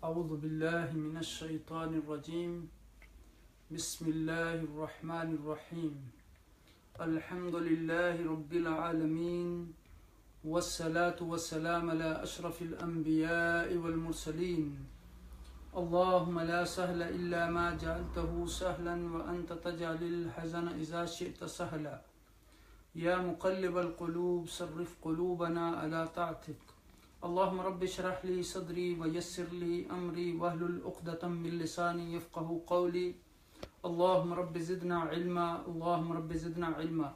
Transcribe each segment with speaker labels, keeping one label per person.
Speaker 1: اعوذ باللہ من الشیطان الرجیم بسم اللہ الرحمن الرحیم الحمد للہ رب العالمین والصلاة والسلام على اشرف الانبیاء والمرسلین اللہم لا سهل الا ما جعلته سهلا وانت تجعل الحزن اذا شئت سهلا یا مقلب القلوب صرف قلوبنا على طاعتك اللهم رب اشرح لي صدري ويسر لي امري واحلل عقدة من لساني يفقهوا قولي اللهم رب زدنا علما اللهم رب زدنا علما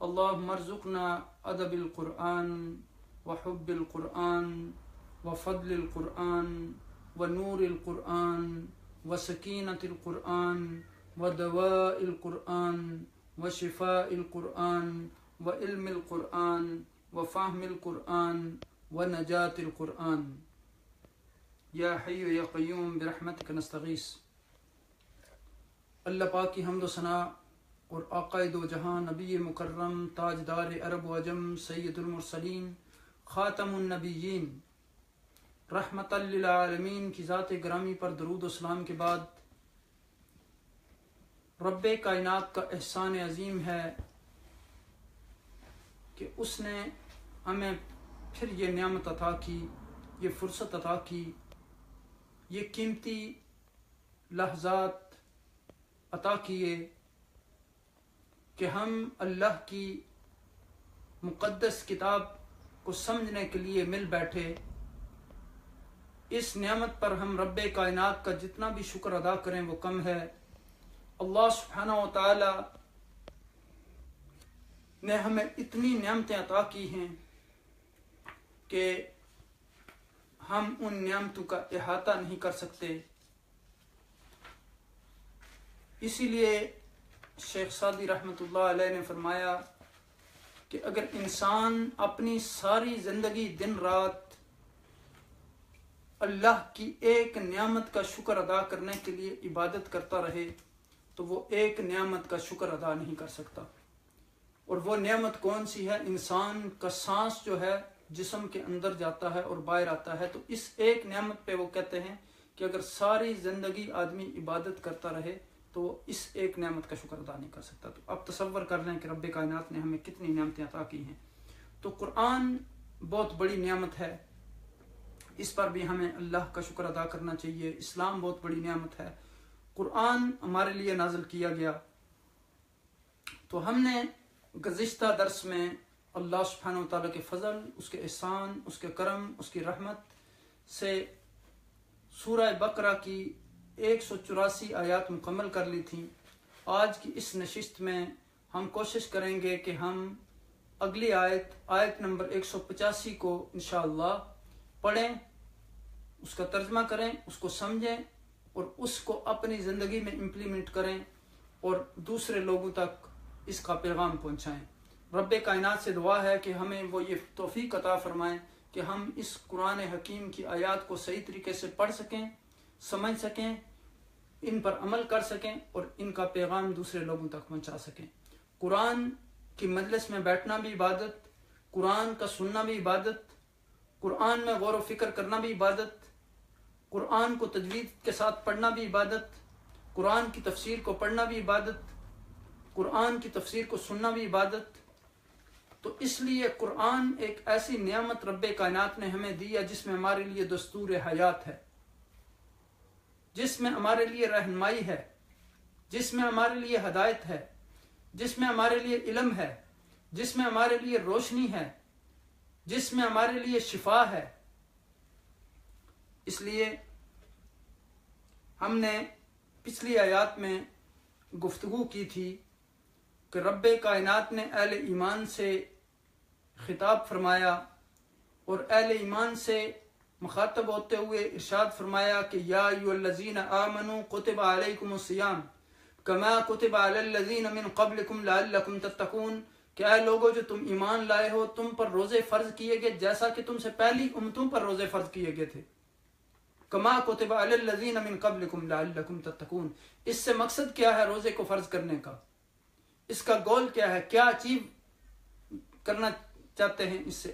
Speaker 1: اللهم ارزقنا ادب القرآن وحب القرآن وفضل القرآن ونور القرآن وسكينة القرآن ودواء القرآن وشفاء القرآن وعلم القرآن وفهم القرآن ونجات القرآن یا حی یا قیوم برحمتک نستغیث۔ اللہ پاک کی حمد و ثنا اور آقائے دو جہاں نبی مکرم تاجدار عرب و عجم سید المرسلین خاتم النبیین رحمت للعالمین کی ذات گرامی پر درود و سلام کے بعد رب کائنات کا احسان عظیم ہے کہ اس نے ہمیں پھر یہ نعمت عطا کی، یہ فرصت عطا کی، یہ قیمتی لحظات عطا کیے کہ ہم اللہ کی مقدس کتاب کو سمجھنے کے لیے مل بیٹھے۔ اس نعمت پر ہم رب کائنات کا جتنا بھی شکر ادا کریں وہ کم ہے۔ اللہ سبحانہ و تعالی نے ہمیں اتنی نعمتیں عطا کی ہیں کہ ہم ان نعمتوں کا احاطہ نہیں کر سکتے۔ اسی لیے شیخ سعدی رحمۃ اللہ علیہ نے فرمایا کہ اگر انسان اپنی ساری زندگی دن رات اللہ کی ایک نعمت کا شکر ادا کرنے کے لیے عبادت کرتا رہے تو وہ ایک نعمت کا شکر ادا نہیں کر سکتا۔ اور وہ نعمت کون سی ہے؟ انسان کا سانس جو ہے جسم کے اندر جاتا ہے اور باہر آتا ہے، تو اس ایک نعمت پہ وہ کہتے ہیں کہ اگر ساری زندگی آدمی عبادت کرتا رہے تو وہ اس ایک نعمت کا شکر ادا نہیں کر سکتا۔ تو اب تصور کر لیں کہ رب کائنات نے ہمیں کتنی نعمتیں عطا کی ہیں۔ تو قرآن بہت بڑی نعمت ہے، اس پر بھی ہمیں اللہ کا شکر ادا کرنا چاہیے۔ اسلام بہت بڑی نعمت ہے، قرآن ہمارے لیے نازل کیا گیا۔ تو ہم نے گزشتہ درس میں اللہ سبحانہ و تعالیٰ کے فضل، اس کے احسان، اس کے کرم، اس کی رحمت سے سورہ بقرہ کی 184 آیات مکمل کر لی تھیں۔ آج کی اس نشست میں ہم کوشش کریں گے کہ ہم اگلی آیت نمبر 185 کو انشاءاللہ پڑھیں، اس کا ترجمہ کریں، اس کو سمجھیں اور اس کو اپنی زندگی میں امپلیمنٹ کریں اور دوسرے لوگوں تک اس کا پیغام پہنچائیں۔ رب کائنات سے دعا ہے کہ ہمیں وہ یہ توفیق عطا فرمائیں کہ ہم اس قرآن حکیم کی آیات کو صحیح طریقے سے پڑھ سکیں، سمجھ سکیں، ان پر عمل کر سکیں اور ان کا پیغام دوسرے لوگوں تک پہنچا سکیں۔ قرآن کی مجلس میں بیٹھنا بھی عبادت، قرآن کا سننا بھی عبادت، قرآن میں غور و فکر کرنا بھی عبادت، قرآن کو تجوید کے ساتھ پڑھنا بھی عبادت، قرآن کی تفسیر کو پڑھنا بھی عبادت، قرآن کی تفسیر کو سننا بھی عبادت۔ تو اس لیے قرآن ایک ایسی نعمت رب کائنات نے ہمیں دی ہے جس میں ہمارے لیے دستور حیات ہے، جس میں ہمارے لیے رہنمائی ہے، جس میں ہمارے لیے ہدایت ہے، جس میں ہمارے لیے علم ہے، جس میں ہمارے لیے روشنی ہے، جس میں ہمارے لیے شفا ہے۔ اس لیے ہم نے پچھلی آیات میں گفتگو کی تھی کہ رب کائنات نے اہل ایمان سے خطاب فرمایا اور اہل ایمان سے مخاطب ہوتے ہوئے ارشاد فرمایا کہ یا ایھا الذین آمنوا کتب علیکم الصیام کما کتب علی الذین من قبلکم لعلکم تتقون، کہ اے لوگو جو تم ایمان لائے ہو تم پر روزے فرض کیے گئے جیسا کہ تم سے پہلی امتوں پر روزے فرض کیے گئے تھے۔ کما کتب علی الذین من قبلکم لعلکم تتقون، اس سے مقصد کیا ہے روزے کو فرض کرنے کا؟ اس کا گول کیا ہے؟ کیا اچیو کرنا چاہتے ہیں اس سے؟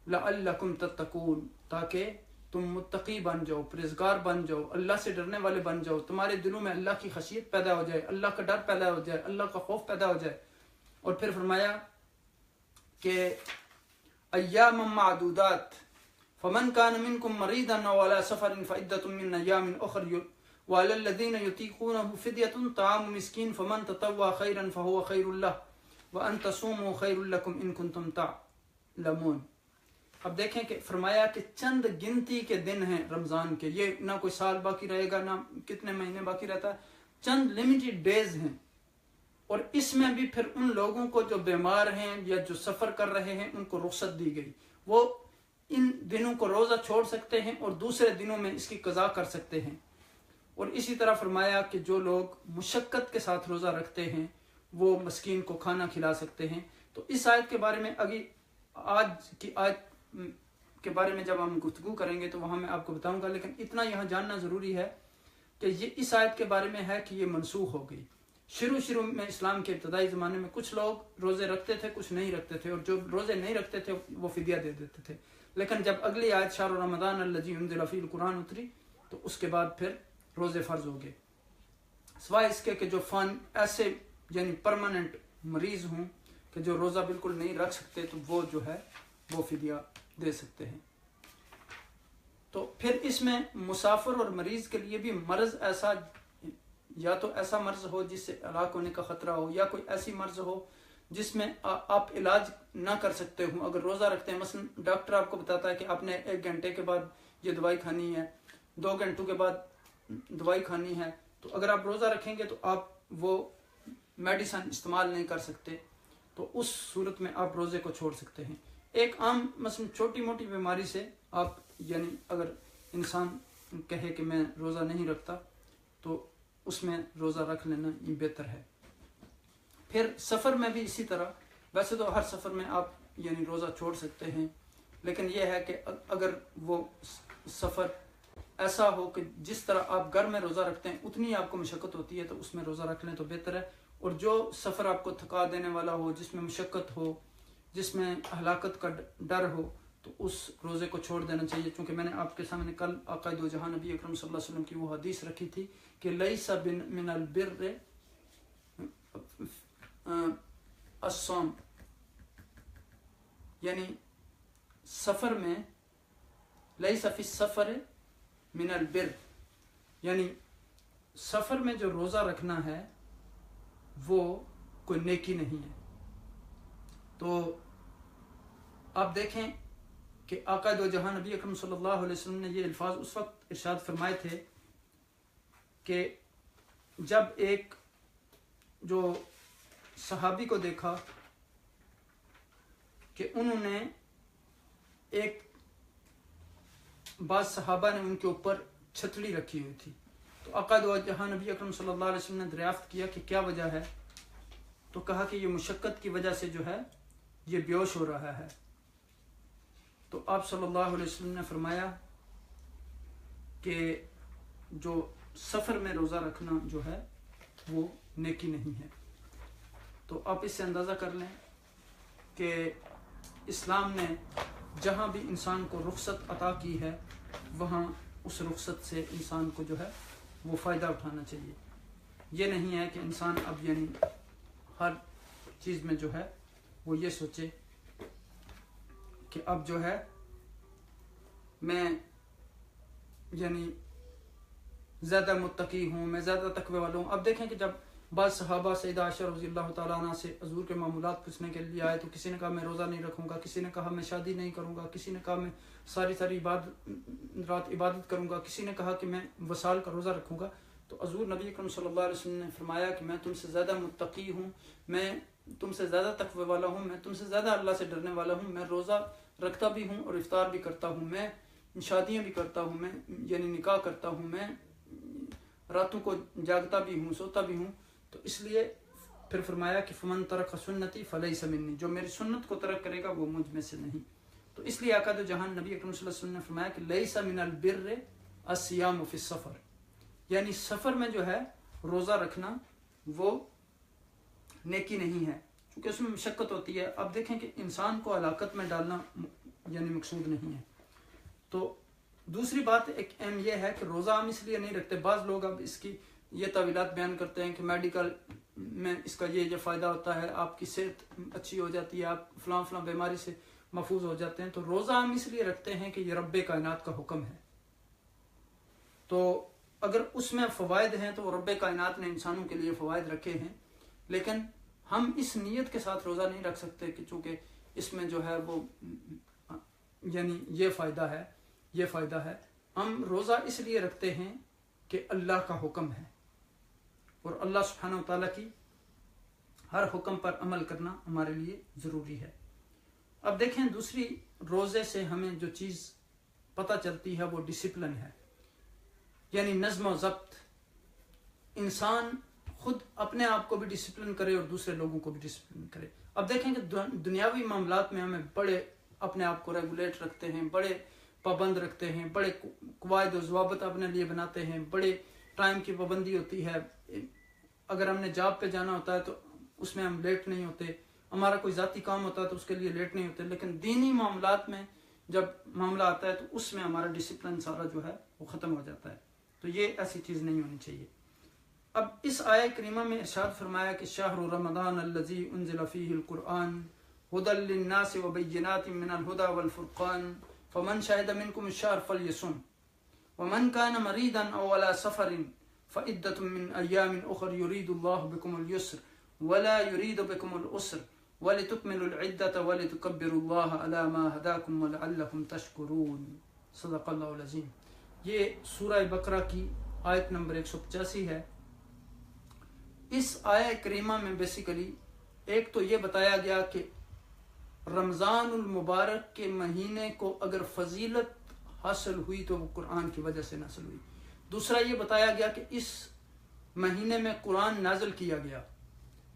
Speaker 1: لعلکم تتقون، تاکہ تم متقی بن جاؤ، پرہیزگار بن جاؤ، اللہ سے ڈرنے والے بن جاؤ، تمہارے دلوں میں اللہ کی خشیت پیدا ہو جائے، اللہ کا ڈر پیدا ہو جائے، اللہ کا خوف پیدا ہو جائے۔ اور پھر فرمایا کہ ایام معدودات فمن كان منكم مريضا او على سفر فعدة من ايام اخر وعلى الذين يطيقونه فدية طعام مسكين فمن تطوع خيرا فهو خير له وان تصوموا خير لكم ان كنتم تعلمون۔ اب دیکھیں کہ فرمایا کہ چند گنتی کے دن ہیں رمضان کے، یہ نہ کوئی سال باقی رہے گا، نہ کتنے مہینے باقی رہتا ہے، چند لمیٹڈ ڈیز ہیں۔ اور اس میں بھی پھر ان لوگوں کو جو بیمار ہیں یا جو سفر کر رہے ہیں ان کو رخصت دی گئی، وہ ان دنوں کو روزہ چھوڑ سکتے ہیں اور دوسرے دنوں میں اس کی قضا کر سکتے ہیں۔ اور اسی طرح فرمایا کہ جو لوگ مشقت کے ساتھ روزہ رکھتے ہیں وہ مسکین کو کھانا کھلا سکتے ہیں۔ تو اس آیت کے بارے میں آج کی آیت کے بارے میں جب ہم گفتگو کریں گے تو وہاں میں آپ کو بتاؤں گا، لیکن اتنا یہاں جاننا ضروری ہے کہ یہ اس آیت کے بارے میں ہے کہ یہ منسوخ ہو گئی۔ شروع میں اسلام کے ابتدائی زمانے میں کچھ لوگ روزے رکھتے تھے، کچھ نہیں رکھتے تھے، اور جو روزے نہیں رکھتے تھے وہ فدیہ دے دیتے تھے۔ لیکن جب اگلی آیت شہر رمضان الذی انزل فیہ القرآن اتری تو اس کے بعد پھر روزے فرض ہو گئے، سوائے اس کے کہ جو ایسے یعنی پرماننٹ مریض ہوں کہ جو روزہ بالکل نہیں رکھ سکتے تو وہ جو ہے وہ فدیہ دے سکتے ہیں۔ تو پھر اس میں مسافر اور مریض کے لیے بھی مرض ایسا، یا تو ایسا مرض ہو جس سے ہلاک ہونے کا خطرہ ہو، یا کوئی ایسی مرض ہو جس میں آپ علاج نہ کر سکتے ہوں۔ اگر روزہ رکھتے ہیں، مثلا ڈاکٹر آپ کو بتاتا ہے کہ آپ نے 1 گھنٹے کے بعد یہ دوائی کھانی ہے، 2 گھنٹوں کے بعد دوائی کھانی ہے، تو اگر آپ روزہ رکھیں گے تو آپ وہ میڈیسن استعمال نہیں کر سکتے، تو اس صورت میں آپ روزے کو چھوڑ سکتے ہیں۔ ایک عام مثلا چھوٹی موٹی بیماری سے آپ یعنی اگر انسان کہے کہ میں روزہ نہیں رکھتا تو اس میں روزہ رکھ لینا یہ بہتر ہے۔ پھر سفر میں بھی اسی طرح، ویسے تو ہر سفر میں آپ یعنی روزہ چھوڑ سکتے ہیں، لیکن یہ ہے کہ اگر وہ سفر ایسا ہو کہ جس طرح آپ گھر میں روزہ رکھتے ہیں اتنی آپ کو مشقت ہوتی ہے تو اس میں روزہ رکھ لیں تو بہتر ہے۔ اور جو سفر آپ کو تھکا دینے والا ہو، جس میں مشقت ہو، جس میں ہلاکت کا ڈر ہو، تو اس روزے کو چھوڑ دینا چاہیے، چونکہ میں نے آپ کے سامنے کل آقا دو جہاں نبی اکرم صلی اللہ علیہ وسلم کی وہ حدیث رکھی تھی کہ لیس من البر الصوم، یعنی سفر میں لیس فی السفر من البر، یعنی سفر میں جو روزہ رکھنا ہے وہ کوئی نیکی نہیں ہے۔ تو آپ دیکھیں کہ آقا دو جہاں نبی اکرم صلی اللہ علیہ وسلم نے یہ الفاظ اس وقت ارشاد فرمائے تھے کہ جب ایک جو صحابی کو دیکھا کہ انہوں نے ایک بعض صحابہ نے ان کے اوپر چھتڑی رکھی ہوئی تھی، تو آقا دو جہاں نبی اکرم صلی اللہ علیہ وسلم نے دریافت کیا کہ کیا وجہ ہے، تو کہا کہ یہ مشقت کی وجہ سے جو ہے یہ بیہوش ہو رہا ہے۔ تو آپ صلی اللہ علیہ وسلم نے فرمایا کہ جو سفر میں روزہ رکھنا جو ہے وہ نیکی نہیں ہے۔ تو آپ اس سے اندازہ کر لیں کہ اسلام نے جہاں بھی انسان کو رخصت عطا کی ہے وہاں اس رخصت سے انسان کو جو ہے وہ فائدہ اٹھانا چاہیے۔ یہ نہیں ہے کہ انسان اب یعنی ہر چیز میں جو ہے وہ یہ سوچے کہ اب جو ہے میں یعنی زیادہ متقی ہوں، میں زیادہ تقوی والا ہوں۔ اب دیکھیں کہ جب بعض صحابہ سیدہ عائشہ رضی اللہ تعالیٰ عنہ سے حضور کے معمولات پوچھنے کے لیے آئے تو کسی نے کہا میں روزہ نہیں رکھوں گا، کسی نے کہا میں شادی نہیں کروں گا، کسی نے کہا میں ساری رات عبادت کروں گا، کسی نے کہا کہ میں وصال کا روزہ رکھوں گا۔ تو حضور نبی اکرم صلی اللہ علیہ وسلم نے فرمایا کہ میں تم سے زیادہ متقی ہوں، میں تم سے زیادہ تقوی والا ہوں، میں تم سے زیادہ اللہ سے ڈرنے والا ہوں، میں روزہ رکھتا بھی ہوں اور افطار بھی کرتا ہوں، میں شادیاں بھی کرتا ہوں، میں یعنی نکاح کرتا ہوں، میں راتوں کو جاگتا بھی ہوں، سوتا بھی ہوں۔ تو اس لیے پھر فرمایا کہ فمن ترک سنتی فلیس منی، جو میری سنت کو ترک کرے گا وہ مجھ میں سے نہیں۔ تو اس لیے آقا دو جہان نبی اکرم صلی اللہ علیہ وسلم نے فرمایا کہ لیس من البر الصیام فی السفر، یعنی سفر میں جو ہے روزہ رکھنا وہ نیکی نہیں ہے، کیونکہ اس میں مشقت ہوتی ہے۔ اب دیکھیں کہ انسان کو ہلاکت میں ڈالنا یعنی مقصود نہیں ہے۔ تو دوسری بات ایک اہم یہ ہے کہ روزہ ہم اس لیے نہیں رکھتے. بعض لوگ اب اس کی یہ تعویلات بیان کرتے ہیں کہ میڈیکل میں اس کا یہ فائدہ ہوتا ہے, آپ کی صحت اچھی ہو جاتی ہے, آپ فلاں فلاں بیماری سے محفوظ ہو جاتے ہیں. تو روزہ ہم اس لیے رکھتے ہیں کہ یہ رب کائنات کا حکم ہے. تو اگر اس میں فوائد ہیں تو رب کائنات نے انسانوں کے لیے فوائد رکھے ہیں, لیکن ہم اس نیت کے ساتھ روزہ نہیں رکھ سکتے کہ چونکہ اس میں جو ہے وہ یعنی یہ فائدہ ہے. ہم روزہ اس لیے رکھتے ہیں کہ اللہ کا حکم ہے اور اللہ سبحانہ و تعالیٰ کی ہر حکم پر عمل کرنا ہمارے لیے ضروری ہے. اب دیکھیں دوسری روزے سے ہمیں جو چیز پتہ چلتی ہے وہ ڈسپلن ہے, یعنی نظم و ضبط. انسان خود اپنے آپ کو بھی ڈسپلن کرے اور دوسرے لوگوں کو بھی ڈسپلن کرے. اب دیکھیں کہ دنیاوی معاملات میں ہمیں بڑے اپنے آپ کو ریگولیٹ رکھتے ہیں, بڑے پابند رکھتے ہیں, بڑے قواعد و ضوابط اپنے لیے بناتے ہیں, بڑے ٹائم کی پابندی ہوتی ہے. اگر ہم نے جاب پہ جانا ہوتا ہے تو اس میں ہم لیٹ نہیں ہوتے, ہمارا کوئی ذاتی کام ہوتا ہے تو اس کے لیے لیٹ نہیں ہوتے. لیکن دینی معاملات میں جب معاملہ آتا ہے تو اس میں ہمارا ڈسپلن سارا جو ہے وہ ختم ہو جاتا ہے. تو یہ ایسی چیز نہیں ہونی چاہیے. اب اس آیہ کریمہ میں ارشاد فرمایا کہ شہر رمضان الذی انزل فیہ القرآن ہدی للناس وبینات من الہدی والفرقان فمن شہد منکم الشہر فلیصم ومن کان مریضا او علی سفر فعدۃ من ایام اخر یرید اللہ بکم اليسر ولا یرید بکم العسر ولتکملوا العدة ولتکبروا اللہ علی ما ہداکم ولعلکم تشکرون. صدق اللہ العظیم. یہ سورہ بقرہ کی آیت نمبر 185 ہے. اس آیہ کریمہ میں بیسیکلی ایک تو یہ بتایا گیا کہ رمضان المبارک کے مہینے کو اگر فضیلت حاصل ہوئی تو وہ قرآن کی وجہ سے حاصل ہوئی. دوسرا یہ بتایا گیا کہ اس مہینے میں قرآن نازل کیا گیا.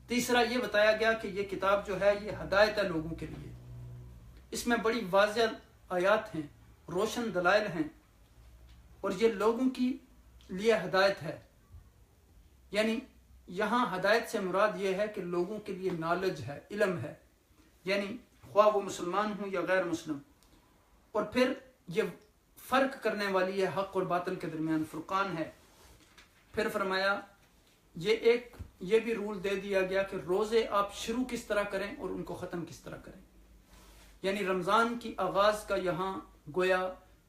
Speaker 1: تیسرا یہ بتایا گیا کہ یہ کتاب جو ہے یہ ہدایت ہے لوگوں کے لیے. اس میں بڑی واضح آیات ہیں, روشن دلائل ہیں, اور یہ لوگوں کی لیے ہدایت ہے. یعنی یہاں ہدایت سے مراد یہ ہے کہ لوگوں کے لیے نالج ہے, علم ہے, یعنی خواہ وہ مسلمان ہوں یا غیر مسلم. اور پھر یہ فرق کرنے والی ہے حق اور باطل کے درمیان, فرقان ہے. پھر فرمایا یہ بھی رول دے دیا گیا کہ روزے آپ شروع کس طرح کریں اور ان کو ختم کس طرح کریں. یعنی رمضان کی آغاز کا یہاں گویا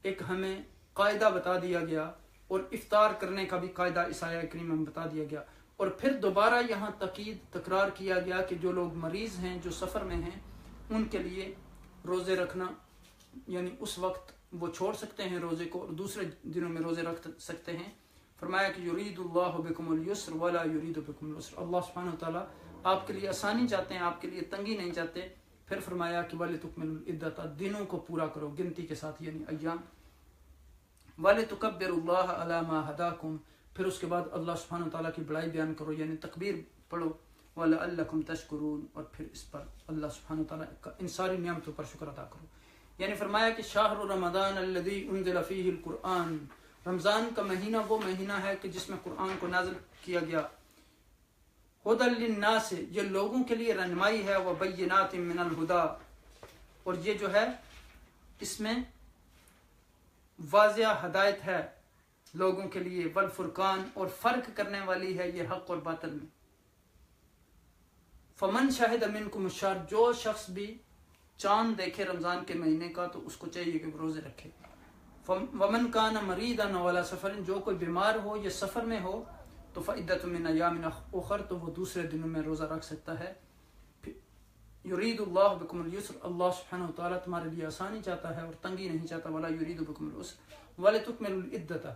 Speaker 1: ایک ہمیں قاعدہ بتا دیا گیا, اور افطار کرنے کا بھی قاعدہ اس آیہ کریمہ میں بتا دیا گیا. اور پھر دوبارہ یہاں تکرار کیا گیا کہ جو لوگ مریض ہیں, جو سفر میں ہیں, ان کے لیے روزے رکھنا, یعنی اس وقت وہ چھوڑ سکتے ہیں روزے کو اور دوسرے دنوں میں روزے رکھ سکتے ہیں. فرمایا کہ یرید اللہ بکم الیسر ولا یرید بکم العسر, اللہ سبحانہ و تعالیٰ آپ کے لیے آسانی چاہتے ہیں, آپ کے لیے تنگی نہیں چاہتے. پھر فرمایا کہ وَلِتُكْمِلُوا الْعِدَّةَ, دنوں کو پورا کرو گنتی کے ساتھ, یعنی ایام. وَلِتُكَبِّرُوا اللَّهَ عَلَى مَا هَدَاكُمْ, پھر اس کے بعد اللہ سبحانہ وتعالیٰ کی بڑائی بیان کرو, یعنی تکبیر پڑھو. وَلَعَلَّكُمْ تَشْكُرُونَ, اور پھر اس پر اللہ سبحانہ وتعالیٰ کا ان ساری نعمتوں پر شکر ادا کرو. یعنی فرمایا کہ شہر رمضان الذی انزل فیہ القرآن, رمضان کا مہینہ وہ مہینہ ہے کہ جس میں قرآن کو نازل کیا گیا. ہدی للناس, یہ لوگوں کے لیے رہنمائی ہے. وبینات من الہدی, اور یہ جو ہے اس میں واضح ہدایت ہے لوگوں کے لیے. والفرقان, اور فرق کرنے والی ہے یہ حق اور باطل میں. فمن شہد منکم الشہر, جو شخص بھی چاند دیکھے رمضان کے مہینے کا تو اس کو چاہیے کہ وہ روزے رکھے. ومن کان مریضا او علی سفر, جو کوئی بیمار ہو یا سفر میں ہو تو فعدۃ من ایام اخر, تو وہ دوسرے دنوں میں روزہ رکھ سکتا ہے. یرید اللہ بکم اليسر, اللہ سبحانہ وتعالیٰ تمہارے لیے آسانی چاہتا ہے اور تنگی نہیں چاہتا. ولا یرید بکم العسر ولتکملوا العدۃ,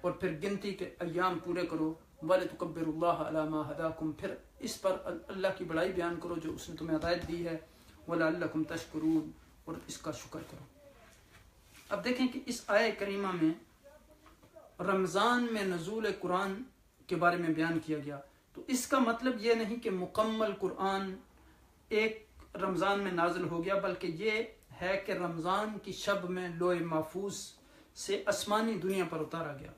Speaker 1: اور پھر گنتی کے ایام پورے کرو. ولتکبروا اللہ علی ما ہداکم, پھر اس پر اللہ کی بڑائی بیان کرو جو اس نے تمہیں ہدایت دی ہے. ولعلکم تشکرون, اور اس کا شکر کرو. اب دیکھیں کہ اس آیہ کریمہ میں رمضان میں نزول قرآن کے بارے میں بیان کیا گیا. تو اس کا مطلب یہ نہیں کہ مکمل قرآن ایک رمضان میں نازل ہو گیا, بلکہ یہ ہے کہ رمضان کی شب میں لوح محفوظ سے آسمانی دنیا پر اتارا گیا.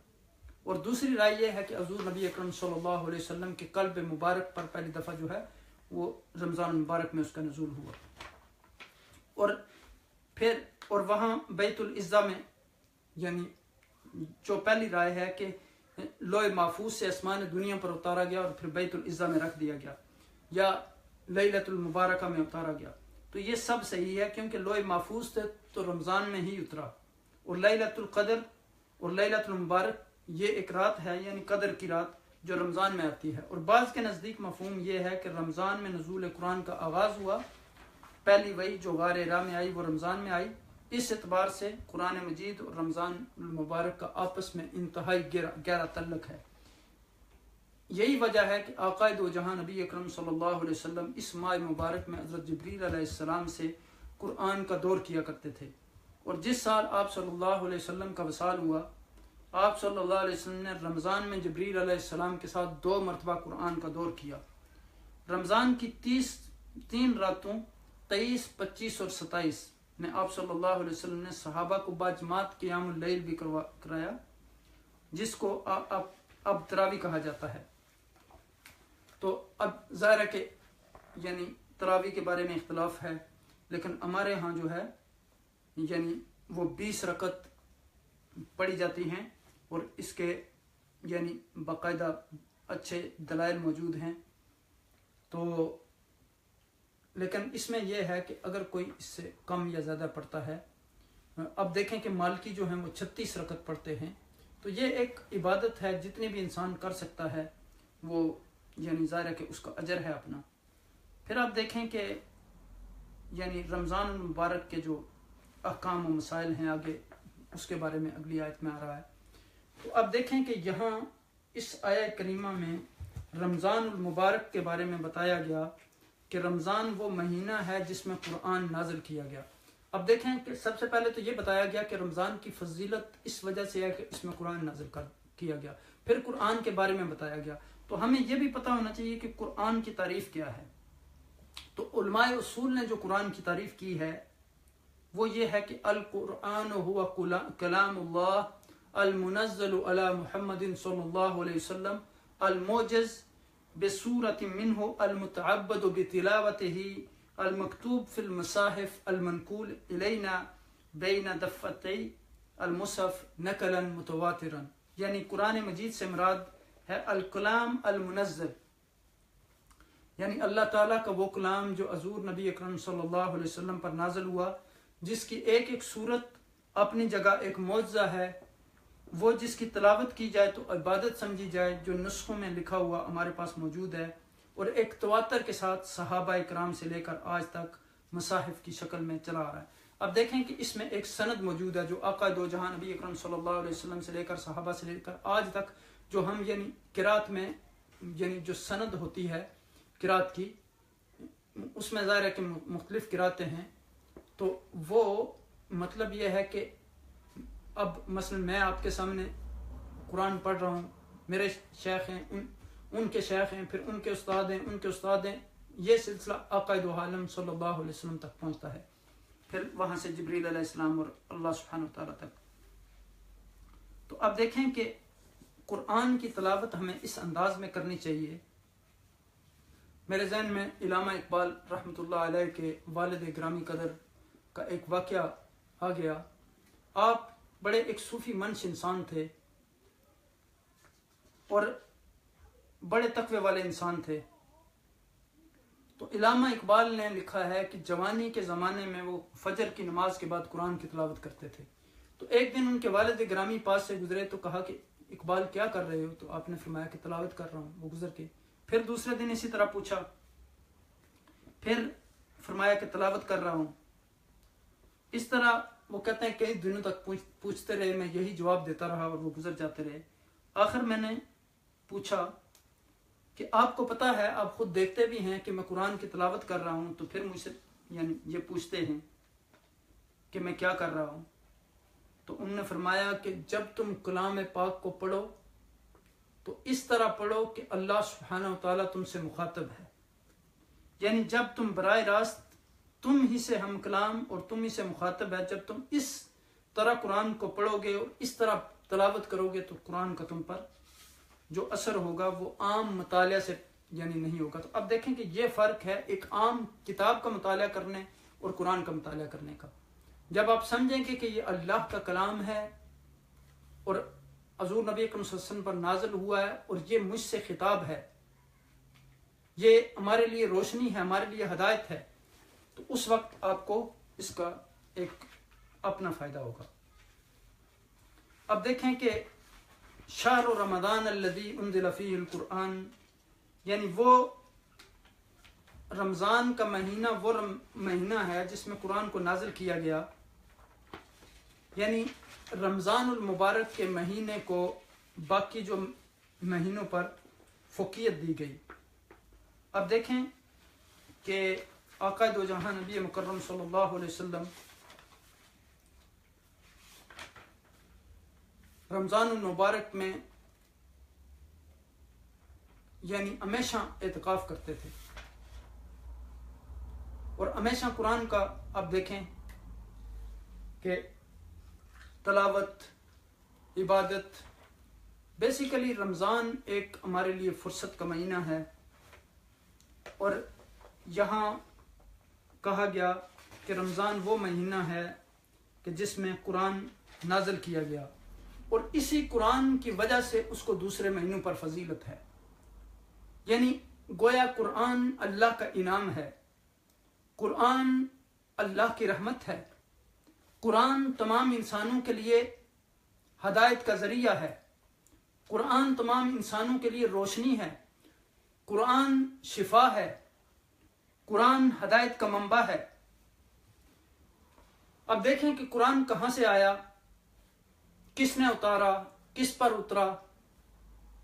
Speaker 1: اور دوسری رائے یہ ہے کہ حضور نبی اکرم صلی اللہ علیہ وسلم کے قلب مبارک پر پہلی دفعہ جو ہے وہ رمضان مبارک میں اس کا نزول ہوا. اور وہاں بیت العزہ میں یعنی جو پہلی رائے ہے کہ لوح محفوظ سے آسمان دنیا پر اتارا گیا اور پھر بیت العزہ میں رکھ دیا گیا یا لیلۃ المبارکہ میں اتارا گیا، تو یہ سب صحیح ہے، کیونکہ لوح محفوظ سے تو رمضان میں ہی اترا، اور لیلۃ القدر اور لیلۃ المبارک یہ ایک رات ہے، یعنی قدر کی رات جو رمضان میں آتی ہے۔ اور بعض کے نزدیک مفہوم یہ ہے کہ رمضان میں نزول قرآن کا آغاز ہوا، پہلی وحی جو غار حرا میں آئی وہ رمضان میں آئی، اس اعتبار سے قرآن مجید اور رمضان المبارک کا آپس میں انتہائی گہرا تعلق ہے۔ یہی وجہ ہے کہ آقا دو جہاں نبی اکرم صلی اللہ علیہ وسلم اس ماہ مبارک میں حضرت جبریل علیہ السلام سے قرآن کا دور کیا کرتے تھے، اور جس سال آپ صلی اللہ علیہ وسلم کا وصال ہوا، آپ صلی اللہ علیہ وسلم نے رمضان میں جبریل علیہ السلام کے ساتھ 2 مرتبہ قرآن کا دور کیا۔ رمضان کی 3 راتوں 23، 25 اور 27 میں آپ صلی اللہ علیہ وسلم نے صحابہ کو باجماعت قیام اللیل بھی کرایا، جس کو اب تراویح کہا جاتا ہے۔ تو اب ظاہر ہے کہ یعنی تراویح کے بارے میں اختلاف ہے، لیکن ہمارے ہاں جو ہے یعنی وہ 20 رکعت پڑھی جاتی ہیں، اور اس کے یعنی باقاعدہ اچھے دلائل موجود ہیں۔ تو لیکن اس میں یہ ہے کہ اگر کوئی اس سے کم یا زیادہ پڑھتا ہے، اب دیکھیں کہ مالکی جو ہیں وہ 36 رکعت پڑھتے ہیں، تو یہ ایک عبادت ہے جتنی بھی انسان کر سکتا ہے، وہ یعنی ظاہر ہے کہ اس کا اجر ہے اپنا۔ پھر آپ دیکھیں کہ یعنی رمضان المبارک کے جو احکام و مسائل ہیں آگے اس کے بارے میں اگلی آیت میں آ رہا ہے۔ تو اب دیکھیں کہ یہاں اس آیہ کریمہ میں رمضان المبارک کے بارے میں بتایا گیا کہ رمضان وہ مہینہ ہے جس میں قرآن نازل کیا گیا۔ اب دیکھیں کہ سب سے پہلے تو یہ بتایا گیا کہ رمضان کی فضیلت اس وجہ سے ہے کہ اس میں قرآن نازل کیا گیا، پھر قرآن کے بارے میں بتایا گیا۔ تو ہمیں یہ بھی پتہ ہونا چاہیے کہ قرآن کی تعریف کیا ہے۔ تو علماء اصول نے جو قرآن کی تعریف کی ہے وہ یہ ہے کہ القرآن هو کلام اللہ المنزل علی محمد صلی اللہ علیہ وسلم الموجز بصورت منہ المتعبد بتلاوته المکتوب فی المصاحف المنقول الینا بین دفتي المصحف نقلا متواترا، یعنی قرآن مجید سے مراد ہے الکلام المنزل، یعنی اللہ تعالیٰ کا وہ کلام جو حضور نبی اکرم صلی اللہ علیہ وسلم پر نازل ہوا، جس کی ایک ایک صورت اپنی جگہ ایک معجزہ ہے، وہ جس کی تلاوت کی جائے تو عبادت سمجھی جائے، جو نسخوں میں لکھا ہوا ہمارے پاس موجود ہے، اور ایک تواتر کے ساتھ صحابہ اکرام سے لے کر آج تک مصاحف کی شکل میں چلا آ رہا ہے۔ اب دیکھیں کہ اس میں ایک سند موجود ہے جو آقا دو جہاں نبی اکرم صلی اللہ علیہ وسلم سے لے کر صحابہ سے لے کر آج تک جو ہم یعنی قرات میں یعنی جو سند ہوتی ہے قرات کی، اس میں ظاہر ہے کہ مختلف قراتیں ہیں، تو وہ مطلب یہ ہے کہ اب مثلا میں آپ کے سامنے قرآن پڑھ رہا ہوں، میرے شیخ ہیں، ان کے شیخ ہیں، پھر ان کے استاد ہیں، ان کے استاد ہیں، یہ سلسلہ آقا دو عالم صلی اللہ علیہ وسلم تک پہنچتا ہے، پھر وہاں سے جبریل علیہ السلام اور اللہ سبحانہ وتعالیٰ تک۔ تو اب دیکھیں کہ قرآن کی تلاوت ہمیں اس انداز میں کرنی چاہیے۔ میرے ذہن میں علامہ اقبال رحمۃ اللہ علیہ کے والد گرامی قدر کا ایک واقعہ آ گیا۔ آپ بڑے ایک صوفی منش انسان تھے اور بڑے تقوی والے انسان تھے۔ تو علامہ اقبال نے لکھا ہے کہ جوانی کے زمانے میں وہ فجر کی نماز کے بعد قرآن کی تلاوت کرتے تھے۔ تو ایک دن ان کے والد گرامی پاس سے گزرے تو کہا کہ اقبال کیا کر رہے ہو؟ تو آپ نے فرمایا کہ تلاوت کر رہا ہوں۔ وہ گزر کے پھر دوسرے دن اسی طرح پوچھا، پھر فرمایا کہ تلاوت کر رہا ہوں۔ اس طرح وہ کہتے ہیں کئی دنوں تک پوچھتے رہے، میں یہی جواب دیتا رہا اور وہ گزر جاتے رہے۔ آخر میں نے پوچھا کہ آپ کو پتہ ہے، آپ خود دیکھتے بھی ہیں کہ میں قرآن کی تلاوت کر رہا ہوں، تو پھر مجھ سے یعنی یہ پوچھتے ہیں کہ میں کیا کر رہا ہوں؟ تو انہوں نے فرمایا کہ جب تم کلام پاک کو پڑھو تو اس طرح پڑھو کہ اللہ سبحانہ وتعالیٰ تم سے مخاطب ہے، یعنی جب تم براہ راست تم ہی سے ہم کلام اور تم ہی سے مخاطب ہے، جب تم اس طرح قرآن کو پڑھو گے اور اس طرح تلاوت کرو گے تو قرآن کا تم پر جو اثر ہوگا وہ عام مطالعہ سے یعنی نہیں ہوگا۔ تو اب دیکھیں کہ یہ فرق ہے ایک عام کتاب کا مطالعہ کرنے اور قرآن کا مطالعہ کرنے کا۔ جب آپ سمجھیں گے کہ یہ اللہ کا کلام ہے اور حضور نبی اکرم صلی اللہ علیہ وسلم پر نازل ہوا ہے اور یہ مجھ سے خطاب ہے، یہ ہمارے لیے روشنی ہے، ہمارے لیے ہدایت ہے، تو اس وقت آپ کو اس کا ایک اپنا فائدہ ہوگا۔ اب دیکھیں کہ شہر رمضان الذی انزل فیہ القرآن، یعنی وہ رمضان کا مہینہ وہ مہینہ ہے جس میں قرآن کو نازل کیا گیا، یعنی رمضان المبارک کے مہینے کو باقی جو مہینوں پر فوقیت دی گئی۔ اب دیکھیں کہ آقا دو جہاں نبی مکرم صلی اللہ علیہ وسلم رمضان المبارک میں یعنی ہمیشہ اعتکاف کرتے تھے اور ہمیشہ قرآن کا اب دیکھیں کہ تلاوت، عبادت، بیسیکلی رمضان ایک ہمارے لیے فرصت کا مہینہ ہے، اور یہاں کہا گیا کہ رمضان وہ مہینہ ہے کہ جس میں قرآن نازل کیا گیا، اور اسی قرآن کی وجہ سے اس کو دوسرے مہینوں پر فضیلت ہے، یعنی گویا قرآن اللہ کا انعام ہے، قرآن اللہ کی رحمت ہے، قرآن تمام انسانوں کے لیے ہدایت کا ذریعہ ہے، قرآن تمام انسانوں کے لیے روشنی ہے، قرآن شفا ہے، قرآن ہدایت کا منبع ہے۔ اب دیکھیں کہ قرآن کہاں سے آیا، کس نے اتارا، کس پر اترا۔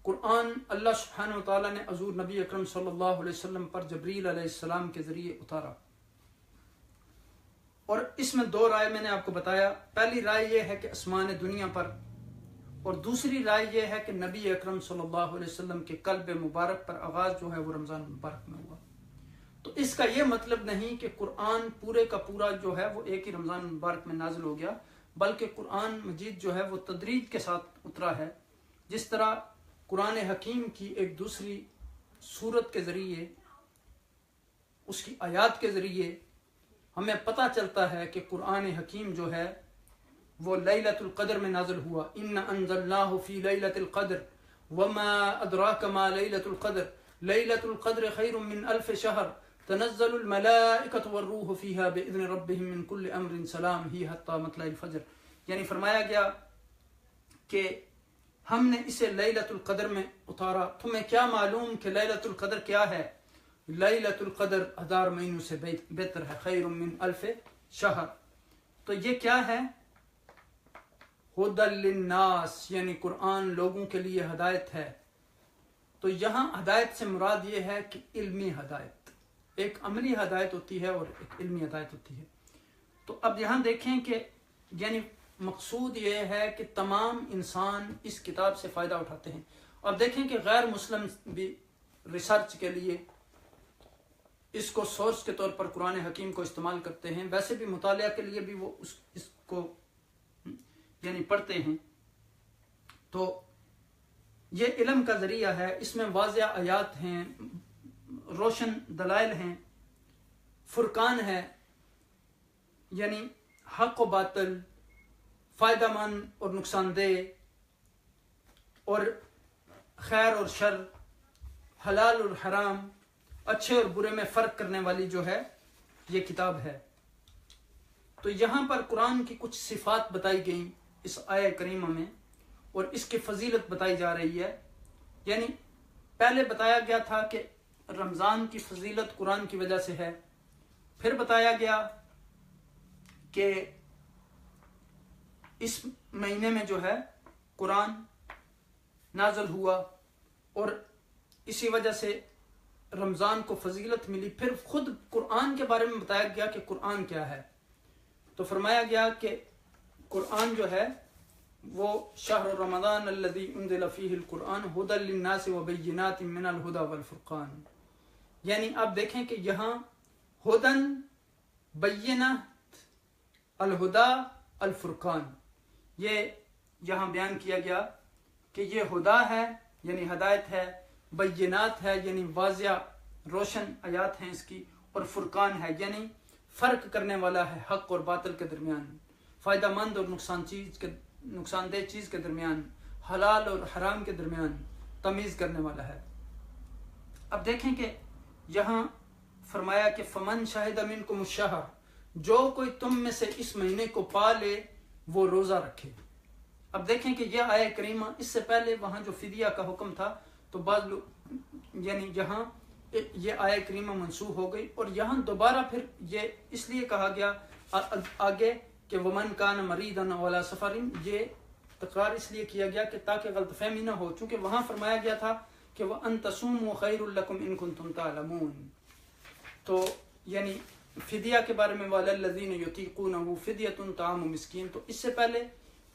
Speaker 1: قرآن اللہ سبحانہ وتعالیٰ نے حضور نبی اکرم صلی اللہ علیہ وسلم پر جبریل علیہ السلام کے ذریعے اتارا، اور اس میں دو رائے میں نے آپ کو بتایا۔ پہلی رائے یہ ہے کہ آسمان دنیا پر، اور دوسری رائے یہ ہے کہ نبی اکرم صلی اللہ علیہ وسلم کے قلب مبارک پر آغاز جو ہے وہ رمضان مبارک میں ہوا۔ تو اس کا یہ مطلب نہیں کہ قرآن پورے کا پورا جو ہے وہ ایک ہی رمضان مبارک میں نازل ہو گیا، بلکہ قرآن مجید جو ہے وہ تدریج کے ساتھ اترا ہے، جس طرح قرآن حکیم کی ایک دوسری صورت کے ذریعے، اس کی آیات کے ذریعے ہمیں پتہ چلتا ہے کہ قرآن حکیم جو ہے وہ لیلۃ القدر میں نازل ہوا۔ ان انزلناہ فی لیلۃ القدر وما ادراک ما لیلۃ القدر لیلۃ القدر خیر من الف شہر تنزل الملائکۃ والروح فیہا باذن ربہم من کل امر سلام ہی حتی مطلع الفجر، یعنی فرمایا گیا کہ ہم نے اسے لیلۃ القدر میں اتارا۔ تمہیں کیا معلوم کہ لیلۃ القدر کیا ہے؟ لیلۃ القدر 1000 مہینوں سے بہتر ہے، خیر من الف شہر۔ تو یہ کیا ہے؟ ہدی للناس، یعنی قرآن لوگوں کے لیے ہدایت ہے۔ تو یہاں ہدایت سے مراد یہ ہے کہ علمی ہدایت، ایک عملی ہدایت ہوتی ہے اور ایک علمی ہدایت ہوتی ہے۔ تو اب یہاں دیکھیں کہ یعنی مقصود یہ ہے کہ تمام انسان اس کتاب سے فائدہ اٹھاتے ہیں۔ اب دیکھیں کہ غیر مسلم بھی ریسرچ کے لیے اس کو سورس کے طور پر قرآن حکیم کو استعمال کرتے ہیں، ویسے بھی مطالعہ کے لیے بھی وہ اس کو یعنی پڑھتے ہیں۔ تو یہ علم کا ذریعہ ہے، اس میں واضح آیات ہیں، روشن دلائل ہیں، فرقان ہے، یعنی حق و باطل، فائدہ مند اور نقصان دہ، اور خیر اور شر، حلال اور حرام، اچھے اور برے میں فرق کرنے والی جو ہے یہ کتاب ہے۔ تو یہاں پر قرآن کی کچھ صفات بتائی گئیں اس آیہ کریمہ میں، اور اس کی فضیلت بتائی جا رہی ہے۔ یعنی پہلے بتایا گیا تھا کہ رمضان کی فضیلت قرآن کی وجہ سے ہے، پھر بتایا گیا کہ اس مہینے میں جو ہے قرآن نازل ہوا اور اسی وجہ سے رمضان کو فضیلت ملی۔ پھر خود قرآن کے بارے میں بتایا گیا کہ قرآن کیا ہے، تو فرمایا گیا کہ قرآن جو ہے وہ شہر رمضان الذی انزل فیہ القرآن ھدی للناس وبینات من الھدی والفرقان، یعنی آپ دیکھیں کہ یہاں ہدن، بینات، الہدا، الفرقان، یہ یہاں بیان کیا گیا کہ یہ ہدا ہے یعنی ہدایت ہے، بینات ہے یعنی واضح روشن آیات ہیں اس کی، اور فرقان ہے یعنی فرق کرنے والا ہے حق اور باطل کے درمیان، فائدہ مند اور نقصان چیز کے نقصان دہ چیز کے درمیان، حلال اور حرام کے درمیان تمیز کرنے والا ہے۔ اب دیکھیں کہ یہاں فرمایا کہ فمن شاہد منکم الشہر، جو کوئی تم میں سے اس مہینے کو پا لے وہ روزہ رکھے۔ اب دیکھیں کہ یہ آیہ کریمہ، اس سے پہلے وہاں جو فدیہ کا حکم تھا تو بعض لوگ یعنی یہاں یہ آیہ کریمہ منسوخ ہو گئی، اور یہاں دوبارہ پھر یہ اس لیے کہا گیا آگے کہ ومن کان مریضا ولا سفر، یہ تکرار اس لیے کیا گیا کہ تاکہ غلط فہمی نہ ہو، چونکہ وہاں فرمایا گیا تھا کہ وَأَن تَصُومُوا خَيْرٌ لَكُمْ إِن كُنتُمْ تَعْلَمُونَ، تو یعنی فدیہ کے بارے میں وَعَلَى يُطِيقُونَهُ فِدْيَةٌ طَعَامُ مِسْكِين، تو اس سے پہلے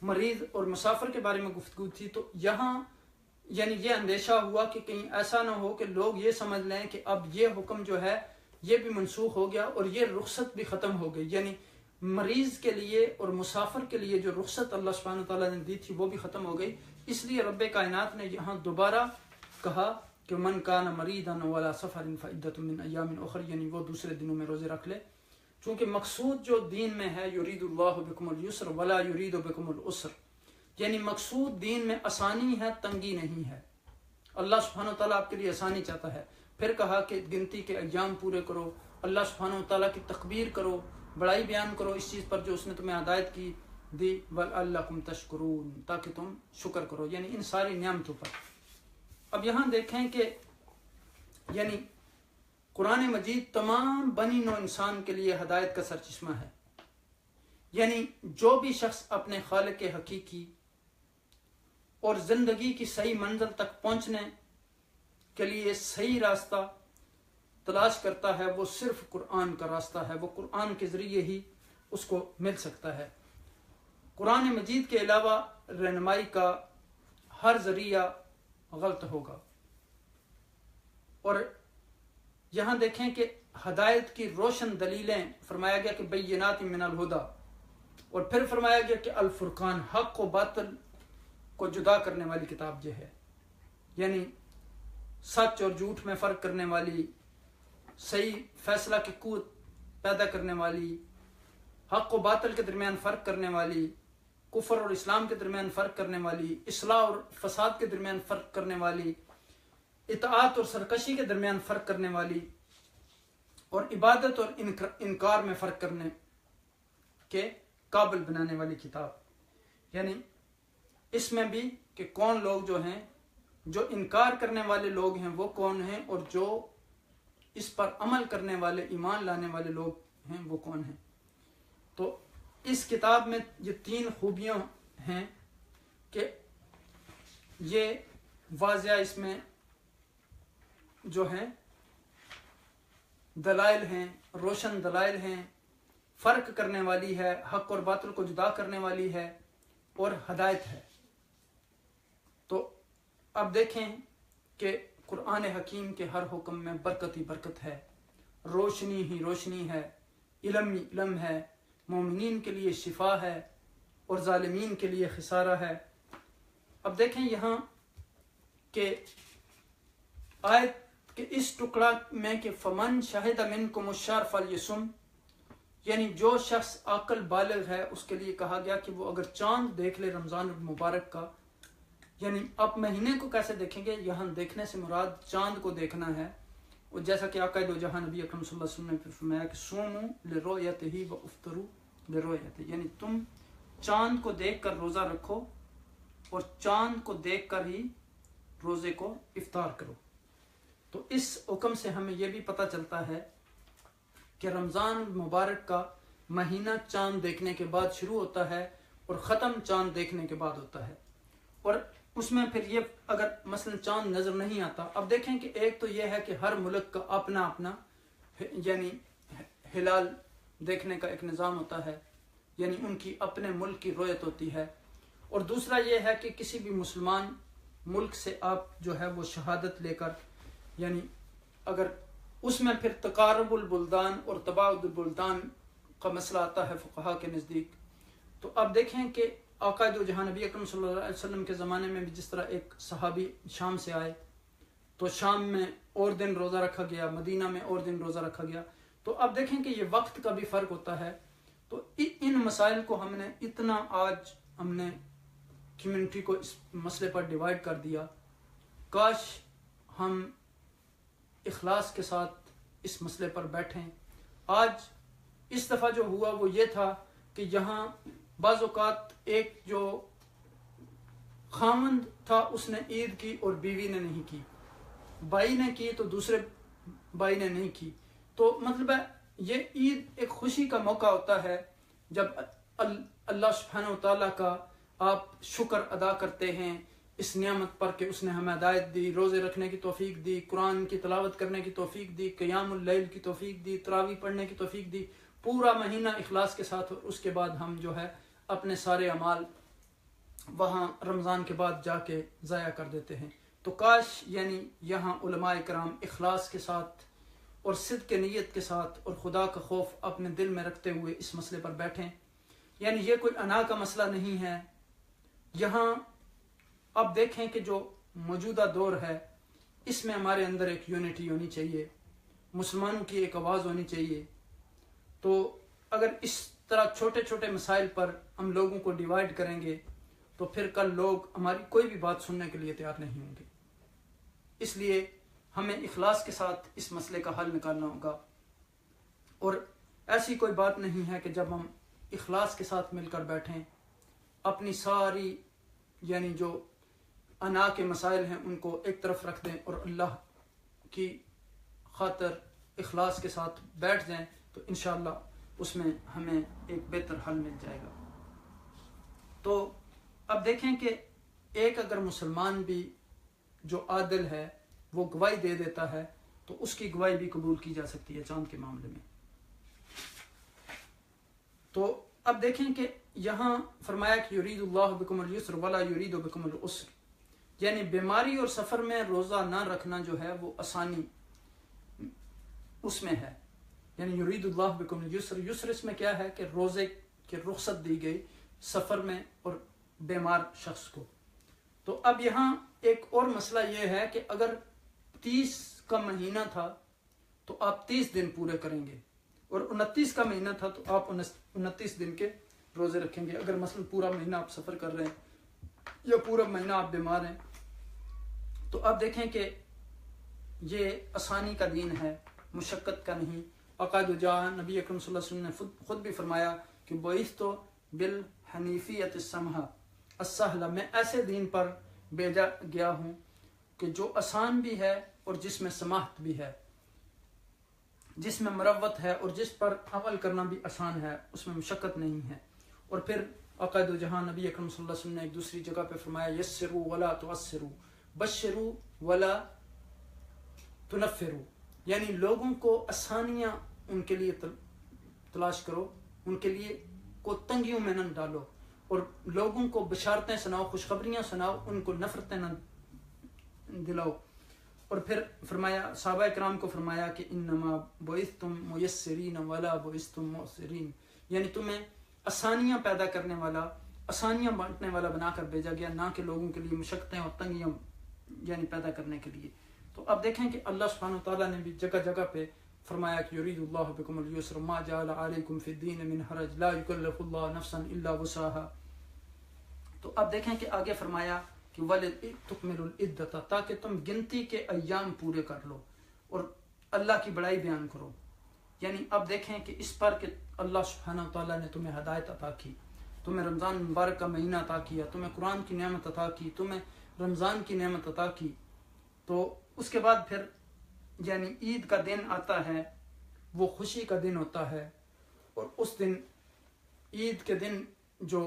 Speaker 1: مریض اور مسافر کے بارے میں گفتگو تھی، تو یہاں یعنی یہ اندیشہ ہوا کہ کہیں ایسا نہ ہو کہ لوگ یہ سمجھ لیں کہ اب یہ حکم جو ہے یہ بھی منسوخ ہو گیا اور یہ رخصت بھی ختم ہو گئی، یعنی مریض کے لیے اور مسافر کے لیے جو رخصت اللہ سبحانہ وتعالیٰ نے دی تھی وہ بھی ختم ہو گئی۔ اس لیے رب کائنات نے یہاں دوبارہ کہا کہ من کان مریضا ولا سفر فعدۃ من ایام اخر، یعنی وہ دوسرے دنوں میں روزے رکھ لے، چونکہ مقصود جو دین میں ہے یرید اللہ بکم الیسر ولا یرید بکم العسر، یعنی مقصود دین میں آسانی ہے، تنگی نہیں ہے۔ اللہ سبحانہ وتعالیٰ آپ کے لیے آسانی چاہتا ہے۔ پھر کہا کہ گنتی کے ایام پورے کرو، اللہ سبحانہ وتعالیٰ کی تکبیر کرو، بڑائی بیان کرو اس چیز پر جو اس نے تمہیں ہدایت کی دی، وَلَعَلَّكُمْ تَشْكُرُونَ، تاکہ تم شکر کرو، یعنی ان ساری نعمتوں پر۔ اب یہاں دیکھیں کہ یعنی قرآن مجید تمام بنی نوع انسان کے لیے ہدایت کا سرچشمہ ہے، یعنی جو بھی شخص اپنے خالق حقیقی اور زندگی کی صحیح منزل تک پہنچنے کے لیے صحیح راستہ تلاش کرتا ہے وہ صرف قرآن کا راستہ ہے، وہ قرآن کے ذریعے ہی اس کو مل سکتا ہے۔ قرآن مجید کے علاوہ رہنمائی کا ہر ذریعہ غلط ہوگا۔ اور یہاں دیکھیں کہ ہدایت کی روشن دلیلیں فرمایا گیا کہ بینات من الہدا، اور پھر فرمایا گیا کہ الفرقان، حق و باطل کو جدا کرنے والی کتاب یہ ہے، یعنی سچ اور جھوٹ میں فرق کرنے والی، صحیح فیصلہ کی قوت پیدا کرنے والی، حق و باطل کے درمیان فرق کرنے والی، کفر اور اسلام کے درمیان فرق کرنے والی، اصلاح اور فساد کے درمیان فرق کرنے والی، اطاعت اور سرکشی کے درمیان فرق کرنے والی، اور عبادت اور انکار میں فرق کرنے کے قابل بنانے والی کتاب۔ یعنی اس میں بھی کہ کون لوگ جو ہیں، جو انکار کرنے والے لوگ ہیں وہ کون ہیں، اور جو اس پر عمل کرنے والے، ایمان لانے والے لوگ ہیں وہ کون ہیں۔ تو اس کتاب میں یہ تین خوبیاں ہیں کہ یہ واضح اس میں جو ہیں دلائل ہیں، روشن دلائل ہیں، فرق کرنے والی ہے، حق اور باطل کو جدا کرنے والی ہے، اور ہدایت ہے۔ تو اب دیکھیں کہ قرآن حکیم کے ہر حکم میں برکت ہی برکت ہے، روشنی ہی روشنی ہے، علم ہی علم ہے، مومنین کے لیے شفا ہے اور ظالمین کے لیے خسارہ ہے۔ اب دیکھیں یہاں کہ آیت کہ اس ٹکڑا میں کہ فمن شاہد منکم الشہر فلیصم، یعنی جو شخص عاقل بالغ ہے اس کے لیے کہا گیا کہ وہ اگر چاند دیکھ لے رمضان المبارک کا، یعنی آپ مہینے کو کیسے دیکھیں گے، یہاں دیکھنے سے مراد چاند کو دیکھنا ہے، اور جیسا کہ آقا دو جہاں نبی اکرم صلی اللہ علیہ وسلم نے فرمایا کہ صوموا لرؤیتہ وافطروا لرؤیتہ، یعنی تم چاند کو دیکھ کر روزہ رکھو اور چاند کو دیکھ کر ہی روزے کو افطار کرو۔ تو اس حکم سے ہمیں یہ بھی پتہ چلتا ہے کہ رمضان مبارک کا مہینہ چاند دیکھنے کے بعد شروع ہوتا ہے اور ختم چاند دیکھنے کے بعد ہوتا ہے، اور اس میں پھر یہ اگر مثلا چاند نظر نہیں آتا، اب دیکھیں کہ ایک تو یہ ہے کہ ہر ملک کا اپنا اپنا یعنی ہلال دیکھنے کا ایک نظام ہوتا ہے، یعنی ان کی اپنے ملک کی رویت ہوتی ہے، اور دوسرا یہ ہے کہ کسی بھی مسلمان ملک سے آپ جو ہے وہ شہادت لے کر، یعنی اگر اس میں پھر تقارب البلدان اور تباعد البلدان کا مسئلہ آتا ہے فقہا کے نزدیک۔ تو اب دیکھیں کہ آقا دو جہاں نبی اکرم صلی اللہ علیہ وسلم کے زمانے میں بھی جس طرح ایک صحابی شام سے آئے تو شام میں اور دن روزہ رکھا گیا، مدینہ میں اور دن روزہ رکھا گیا، تو اب دیکھیں کہ یہ وقت کا بھی فرق ہوتا ہے۔ تو ان مسائل کو ہم نے اتنا آج ہم نے کمیونٹی کو اس مسئلے پر ڈیوائیڈ کر دیا. کاش ہم اخلاص کے ساتھ اس مسئلے پر بیٹھیں. آج اس دفعہ جو ہوا وہ یہ تھا کہ یہاں بعض اوقات ایک جو خاوند تھا اس نے عید کی اور بیوی نے نہیں کی، بھائی نے کی تو دوسرے بھائی نے نہیں کی. تو مطلب ہے یہ عید ایک خوشی کا موقع ہوتا ہے جب اللہ سبحانہ وتعالیٰ کا آپ شکر ادا کرتے ہیں اس نعمت پر کہ اس نے ہمیں ہدایت دی، روزے رکھنے کی توفیق دی، قرآن کی تلاوت کرنے کی توفیق دی، قیام اللیل کی توفیق دی، تراویح پڑھنے کی توفیق دی، پورا مہینہ اخلاص کے ساتھ. اور اس کے بعد ہم جو ہے اپنے سارے اعمال وہاں رمضان کے بعد جا کے ضائع کر دیتے ہیں. تو کاش یعنی یہاں علماء کرام اخلاص کے ساتھ اور صدق نیت کے ساتھ اور خدا کا خوف اپنے دل میں رکھتے ہوئے اس مسئلے پر بیٹھیں. یعنی یہ کوئی انا کا مسئلہ نہیں ہے. یہاں اب دیکھیں کہ جو موجودہ دور ہے اس میں ہمارے اندر ایک یونٹی ہونی چاہیے، مسلمانوں کی ایک آواز ہونی چاہیے. تو اگر اس طرح چھوٹے چھوٹے مسائل پر ہم لوگوں کو ڈیوائیڈ کریں گے تو پھر کل لوگ ہماری کوئی بھی بات سننے کے لیے تیار نہیں ہوں گے. اس لیے ہمیں اخلاص کے ساتھ اس مسئلے کا حل نکالنا ہوگا. اور ایسی کوئی بات نہیں ہے کہ جب ہم اخلاص کے ساتھ مل کر بیٹھیں، اپنی ساری یعنی جو انا کے مسائل ہیں ان کو ایک طرف رکھ دیں اور اللہ کی خاطر اخلاص کے ساتھ بیٹھ جائیں تو انشاءاللہ اس میں ہمیں ایک بہتر حل مل جائے گا. تو اب دیکھیں کہ ایک اگر مسلمان بھی جو عادل ہے وہ گواہی دے دیتا ہے تو اس کی گواہی بھی قبول کی جا سکتی ہے چاند کے معاملے میں. تو اب دیکھیں کہ یہاں فرمایا کہ یرید اللہ بکم اليسر ولا یرید بکم العسر، یعنی بیماری اور سفر میں روزہ نہ رکھنا جو ہے وہ آسانی اس میں ہے. یعنی یرید اللہ بکم اليسر، یسر اس میں کیا ہے کہ روزے کی رخصت دی گئی سفر میں اور بیمار شخص کو. تو اب یہاں ایک اور مسئلہ یہ ہے کہ اگر 30 کا مہینہ تھا تو آپ 30 دن پورے کریں گے، اور 29 کا مہینہ تھا تو آپ 29 دن کے روزے رکھیں گے. اگر مثلا پورا مہینہ آپ سفر کر رہے ہیں یا پورا مہینہ آپ بیمار ہیں تو آپ دیکھیں کہ یہ آسانی کا دین ہے، مشقت کا نہیں. عقائد جہاں نبی اکرم صلی اللہ علیہ وسلم نے خود بھی فرمایا کہ بعثت بالحنیفیۃ السمحہ السہلہ، میں ایسے دین پر بھیجا گیا ہوں کہ جو آسان بھی ہے اور جس میں سماحت بھی ہے، جس میں مروت ہے اور جس پر عمل کرنا بھی آسان ہے، اس میں مشقت نہیں ہے. اور پھر عقائد جہاں نبی اکرم صلی اللہ علیہ وسلم نے ایک دوسری جگہ پہ فرمایا یسروا ولا تعسروا بشروا ولا تنفروا، یعنی لوگوں کو آسانیاں ان کے لیے تلاش کرو، ان کے لیے کو تنگیوں میں نہ ڈالو، اور لوگوں کو بشارتیں سناؤ، خوشخبریاں سناؤ، ان کو نفرتیں نہ دلاؤ. اور پھر فرمایا صحابہ کرام کو فرمایا کہ انما بعثتم میسرین ولا بعثتم معسرین، یعنی تمہیں آسانیاں پیدا کرنے والا، آسانیاں بانٹنے والا بنا کر بھیجا گیا، نہ کہ لوگوں کے لیے مشقتیں اور تنگیاں یعنی پیدا کرنے کے لیے. تو اب دیکھیں کہ اللہ سبحانہ وتعالیٰ نے بھی جگہ جگہ پہ فرمایا کہ یرید اللہ بکم اليسر ما جعل علیکم فی الدین من حرج لا یکلف اللہ نفسا الا وسعها. تو اب دیکھیں کہ آگے فرمایا کہ وَلِتُكْمِلُ الْعِدَّةَ، تاکہ تم گنتی کے ایام پورے کر لو اور اللہ کی بڑائی بیان کرو. یعنی اب دیکھیں کہ اس پر کہ اللہ سبحانہ وتعالیٰ نے تمہیں ہدایت عطا کی، تمہیں رمضان مبارک کا مہینہ عطا کیا، تمہیں قرآن کی نعمت عطا کی، تمہیں رمضان کی نعمت عطا کی. تو اس کے بعد پھر یعنی عید کا دن آتا ہے، وہ خوشی کا دن ہوتا ہے، اور اس دن عید کے دن جو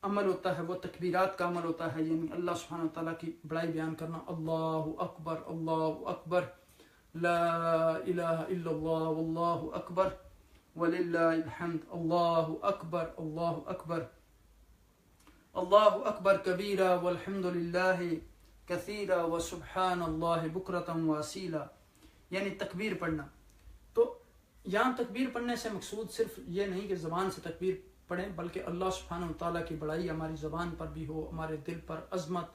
Speaker 1: عمل ہوتا ہے وہ تکبیرات کا عمل ہوتا ہے، یعنی اللہ سبحانہ وتعالیٰ کی بڑائی بیان کرنا، اللہ اکبر لا الہ الا اللہ واللہ اکبر وللہ الحمد، اللہ اکبر کبیرا والحمد للہ کثیرا وسبحان اللہ بکرۃ واصیلا، یعنی تکبیر پڑھنا. تو یہاں تکبیر پڑھنے سے مقصود صرف یہ نہیں کہ زبان سے تکبیر پڑھیں، بلکہ اللہ سبحانہ وتعالیٰ کی بڑائی ہماری زبان پر بھی ہو، ہمارے دل پر عظمت،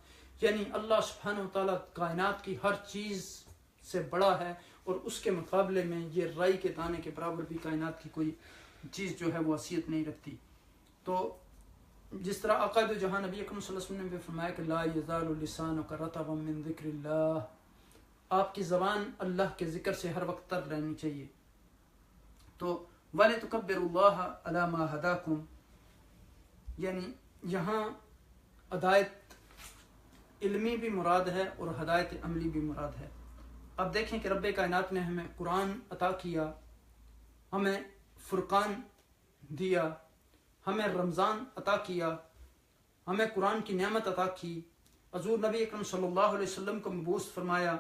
Speaker 1: یعنی اللہ سبحانہ وتعالیٰ کائنات کی ہر چیز سے بڑا ہے، اور اس کے مقابلے میں یہ رائی کے دانے کے برابر بھی کائنات کی کوئی چیز جو ہے وہ حیثیت نہیں رکھتی. تو جس طرح آقا دو جہاں نبی اکرم صلی اللہ علیہ وسلم نے بھی فرمایا کہ لا یزال لسانک رطبا من ذکر اللہ، آپ کی زبان اللہ کے ذکر سے ہر وقت تر رہنی چاہیے. تو وَلِتُكَبِّرُوا اللَّهَ عَلَى مَا هَدَاكُمْ، یعنی یہاں ہدایت علمی بھی مراد ہے اور ہدایت عملی بھی مراد ہے. اب دیکھیں کہ رب کائنات نے ہمیں قرآن عطا کیا، ہمیں فرقان دیا، ہمیں رمضان عطا کیا، ہمیں قرآن کی نعمت عطا کی، حضور نبی اکرم صلی اللہ علیہ وسلم کو مبعوث فرمایا.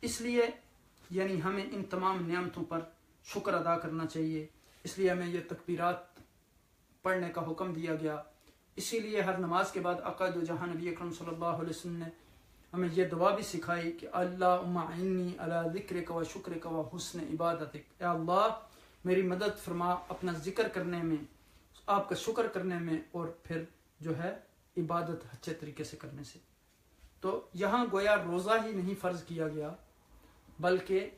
Speaker 1: اس لیے یعنی ہمیں ان تمام نعمتوں پر شکر ادا کرنا چاہیے. اس لیے ہمیں یہ تکبیرات پڑھنے کا حکم دیا گیا. اسی لیے ہر نماز کے بعد آقا دو جہاں نبی اکرم صلی اللہ علیہ وسلم نے ہمیں یہ دعا بھی سکھائی کہ اللہم اعنی علی ذکرک و شکرک و حسن عبادتک، اے اللہ میری مدد فرما اپنا ذکر کرنے میں، آپ کا شکر کرنے میں، اور پھر جو ہے عبادت اچھے طریقے سے کرنے سے. تو یہاں گویا روزہ ہی نہیں فرض کیا گیا، بلکہ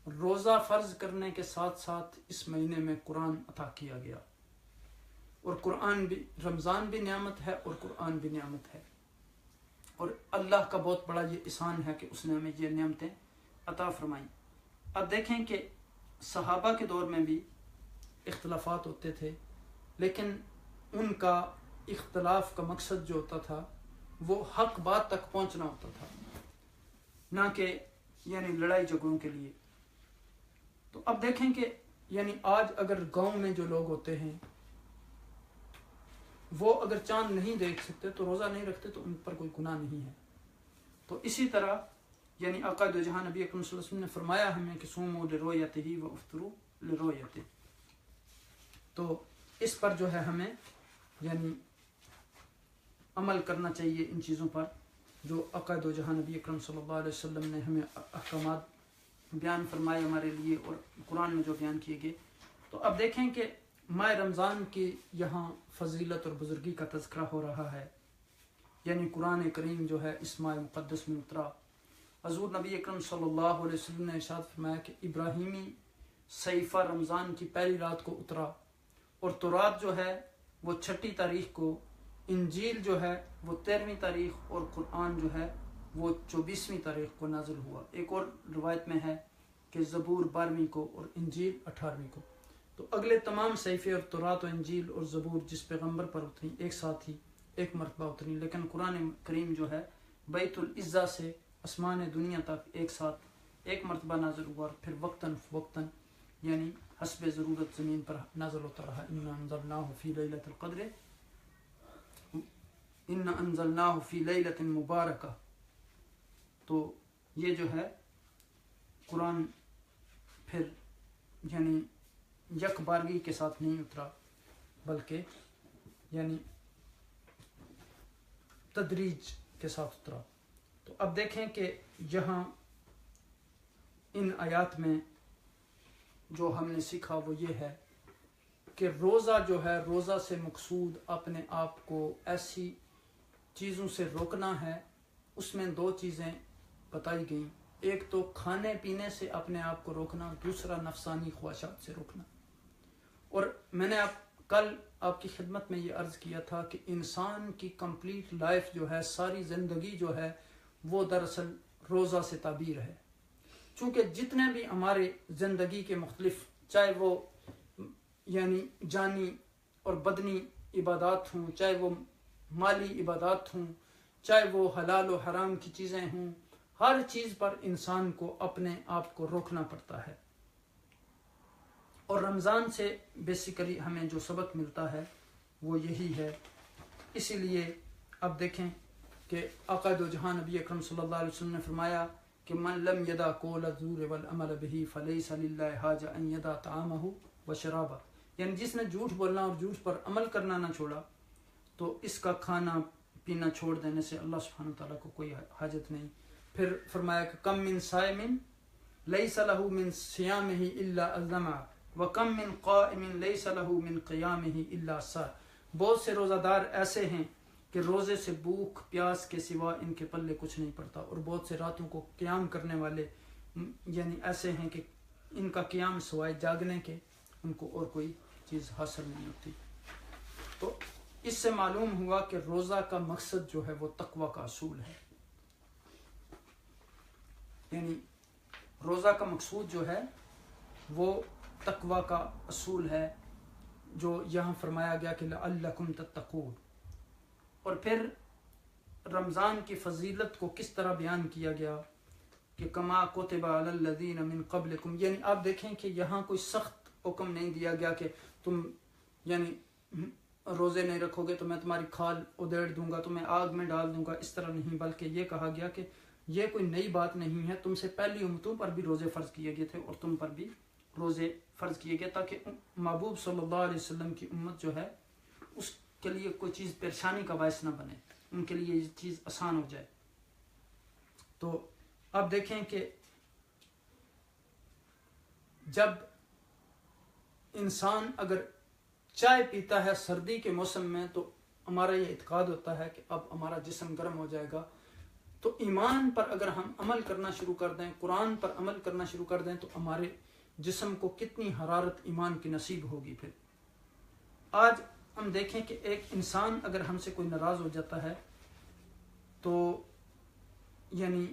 Speaker 1: روزہ فرض کرنے کے ساتھ ساتھ اس مہینے میں قرآن عطا کیا گیا. اور قرآن بھی، رمضان بھی نعمت ہے اور قرآن بھی نعمت ہے، اور اللہ کا بہت بڑا یہ احسان ہے کہ اس نے ہمیں یہ نعمتیں عطا فرمائیں. اب دیکھیں کہ صحابہ کے دور میں بھی اختلافات ہوتے تھے، لیکن ان کا اختلاف کا مقصد جو ہوتا تھا وہ حق بات تک پہنچنا ہوتا تھا، نہ کہ یعنی لڑائی جھگڑوں کے لیے. تو اب دیکھیں کہ یعنی آج اگر گاؤں میں جو لوگ ہوتے ہیں وہ اگر چاند نہیں دیکھ سکتے تو روزہ نہیں رکھتے تو ان پر کوئی گناہ نہیں ہے. تو اسی طرح یعنی آقا دو جہاں نبی اکرم صلی اللہ علیہ وسلم نے فرمایا ہمیں کہ صوموا لرؤیتہ وافطروا لرؤیتہ. تو اس پر جو ہے ہمیں یعنی عمل کرنا چاہیے ان چیزوں پر جو آقا دو جہاں نبی اکرم صلی اللہ علیہ وسلم نے ہمیں احکامات بیان فرمائے ہمارے لیے اور قرآن میں جو بیان کیے گئے. تو اب دیکھیں کہ ماہ رمضان کی یہاں فضیلت اور بزرگی کا تذکرہ ہو رہا ہے. یعنی قرآن کریم جو ہے اس ماہ مقدس میں اترا. حضور نبی اکرم صلی اللہ علیہ وسلم نے ارشاد فرمایا کہ ابراہیمی صحیفہ رمضان کی پہلی رات کو اترا، اور تورات جو ہے وہ 6 تاریخ کو، انجیل جو ہے وہ 13ویں تاریخ، اور قرآن جو ہے وہ 24ویں تاریخ کو نازل ہوا. ایک اور روایت میں ہے کہ زبور 12ویں کو اور انجیل 18ویں کو. تو اگلے تمام صحیفے اور تورات و انجیل اور زبور جس پیغمبر پر اتری ایک ساتھ ہی ایک مرتبہ اتری، لیکن قرآن کریم جو ہے بیت العزہ سے آسمان دنیا تک ایک ساتھ ایک مرتبہ نازل ہوا، اور پھر وقتاً فوقتاً یعنی حسب ضرورت زمین پر نازل ہوتا رہا. انا انزلناہ فی لیلۃ القدر، انا انزلناہ فی لیلۃ مبارکہ. تو یہ جو ہے قرآن پھر یعنی یک بارگی کے ساتھ نہیں اترا، بلکہ یعنی تدریج کے ساتھ اترا. تو اب دیکھیں کہ یہاں ان آیات میں جو ہم نے سیکھا وہ یہ ہے کہ روزہ جو ہے، روزہ سے مقصود اپنے آپ کو ایسی چیزوں سے روکنا ہے. اس میں 2 چیزیں بتائی گئیں، ایک تو کھانے پینے سے اپنے آپ کو روکنا، دوسرا نفسانی خواہشات سے روکنا. اور میں نے کل آپ کی خدمت میں یہ عرض کیا تھا کہ انسان کی کمپلیٹ لائف جو ہے، ساری زندگی جو ہے وہ دراصل روزہ سے تعبیر ہے. چونکہ جتنے بھی ہمارے زندگی کے مختلف، چاہے وہ یعنی جانی اور بدنی عبادات ہوں، چاہے وہ مالی عبادات ہوں، چاہے وہ حلال و حرام کی چیزیں ہوں، ہر چیز پر انسان کو اپنے آپ کو روکنا پڑتا ہے. اور رمضان سے بیسیکلی ہمیں جو سبق ملتا ہے وہ یہی ہے. اسی لیے اب دیکھیں کہ آقا دو جہاں نبی اکرم صلی اللہ علیہ وسلم نے فرمایا کہ من لم یدع قول الزور والعمل به فلیس للہ حاجہ ان یدع طعامہ وشرابہ. یعنی جس نے جھوٹ بولنا اور جھوٹ پر عمل کرنا نہ چھوڑا تو اس کا کھانا پینا چھوڑ دینے سے اللہ سبحانہ تعالیٰ کو کوئی حاجت نہیں. پھر فرمایا کہ کم من صائم لیس له من صیامہ الا الظمأ وکم من قائم لیس له من قیامہ الا السہر. بہت سے روزہ دار ایسے ہیں کہ روزے سے بھوک پیاس کے سوا ان کے پلے کچھ نہیں پڑتا، اور بہت سے راتوں کو قیام کرنے والے یعنی ایسے ہیں کہ ان کا قیام سوائے جاگنے کے ان کو اور کوئی چیز حاصل نہیں ہوتی. تو اس سے معلوم ہوا کہ روزہ کا مقصد جو ہے وہ تقوی کا اصول ہے، یعنی روزہ کا مقصود جو ہے وہ تقوی کا اصول ہے، جو یہاں فرمایا گیا کہ لعلکم تتقون۔ اور پھر رمضان کی فضیلت کو کس طرح بیان کیا گیا کہ کما کتب علی الذین من قبلکم، یعنی آپ دیکھیں کہ یہاں کوئی سخت حکم نہیں دیا گیا کہ تم یعنی روزے نہیں رکھو گے تو میں تمہاری کھال ادھیڑ دوں گا، تمہیں آگ میں ڈال دوں گا، اس طرح نہیں، بلکہ یہ کہا گیا کہ یہ کوئی نئی بات نہیں ہے، تم سے پہلی امتوں پر بھی روزے فرض کیے گئے تھے اور تم پر بھی روزے فرض کیے گئے، تاکہ محبوب صلی اللہ علیہ وسلم کی امت جو ہے اس کے لیے کوئی چیز پریشانی کا باعث نہ بنے، ان کے لیے یہ چیز آسان ہو جائے۔ تو اب دیکھیں کہ جب انسان اگر چائے پیتا ہے سردی کے موسم میں تو ہمارا یہ اعتقاد ہوتا ہے کہ اب ہمارا جسم گرم ہو جائے گا، تو ایمان پر اگر ہم عمل کرنا شروع کر دیں، قرآن پر عمل کرنا شروع کر دیں، تو ہمارے جسم کو کتنی حرارت ایمان کی نصیب ہوگی۔ پھر آج ہم دیکھیں کہ ایک انسان اگر ہم سے کوئی ناراض ہو جاتا ہے تو یعنی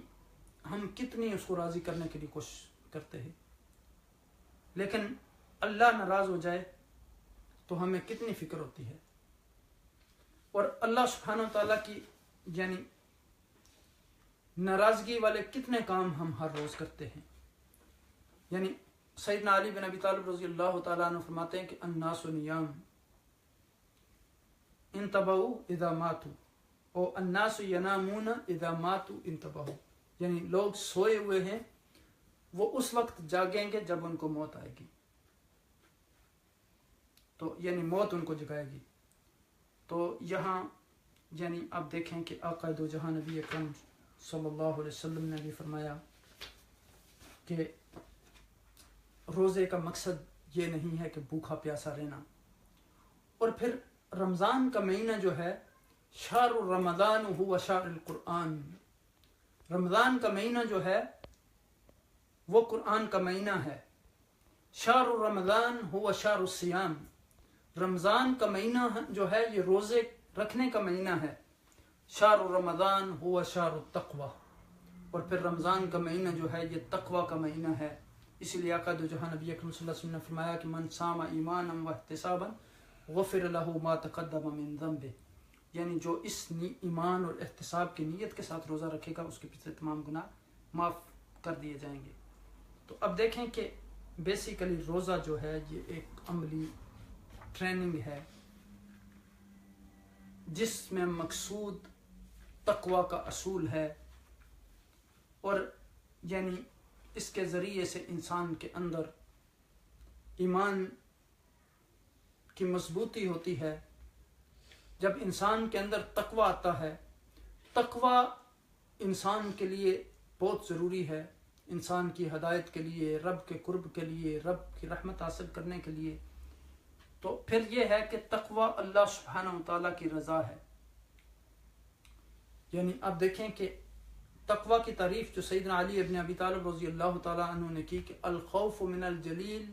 Speaker 1: ہم کتنی اس کو راضی کرنے کے لیے کوشش کرتے ہیں، لیکن اللہ ناراض ہو جائے تو ہمیں کتنی فکر ہوتی ہے، اور اللہ سبحانہ وتعالیٰ کی یعنی ناراضگی والے کتنے کام ہم ہر روز کرتے ہیں۔ یعنی سیدنا علی بن ابی طالب رضی اللہ تعالیٰ عنہ فرماتے ہیں کہ الناس نیام انتبہوا اذا ماتوا او الناس ینامون اذا ماتوا انتبہوا، یعنی لوگ سوئے ہوئے ہیں، وہ اس وقت جاگیں گے جب ان کو موت آئے گی، تو یعنی موت ان کو جگائے گی۔ تو یہاں یعنی آپ دیکھیں کہ آقا دو جہاں نبی اکرم صلی اللہ علیہ وسلم نے بھی فرمایا کہ روزے کا مقصد یہ نہیں ہے کہ بھوکا پیاسا رہنا۔ اور پھر رمضان کا مہینہ جو ہے، شہر رمضان ہوا شہر القرآن، رمضان کا مہینہ جو ہے وہ قرآن کا مہینہ ہے۔ شہر رمضان ہوا شہر الصیام، رمضان کا مہینہ جو ہے یہ روزے رکھنے کا مہینہ ہے۔ شہر رمضان ہوا شہر التقوی، اور پھر رمضان کا مہینہ جو ہے یہ تقوی کا مہینہ ہے۔ اسی لیے آقا دو جہاں نبی اکرم صلی اللہ علیہ وسلم نے فرمایا کہ من صام ایمانا واحتسابا غفر له ما تقدم من ذنبه، یعنی جو اس ایمان اور احتساب کی نیت کے ساتھ روزہ رکھے گا اس کے پیچھے تمام گناہ معاف کر دیے جائیں گے۔ تو اب دیکھیں کہ بیسیکلی روزہ جو ہے یہ ایک عملی ٹریننگ ہے جس میں مقصود تقوی کا اصول ہے، اور یعنی اس کے ذریعے سے انسان کے اندر ایمان کی مضبوطی ہوتی ہے۔ جب انسان کے اندر تقوی آتا ہے، تقوی انسان کے لیے بہت ضروری ہے، انسان کی ہدایت کے لیے، رب کے قرب کے لیے، رب کی رحمت حاصل کرنے کے لیے۔ تو پھر یہ ہے کہ تقوی اللہ سبحانہ وتعالیٰ کی رضا ہے۔ یعنی آپ دیکھیں کہ تقوی کی تعریف جو سیدنا علی ابن ابی طالب رضی اللہ تعالیٰ عنہ نے کی کہ الخوف من الجلیل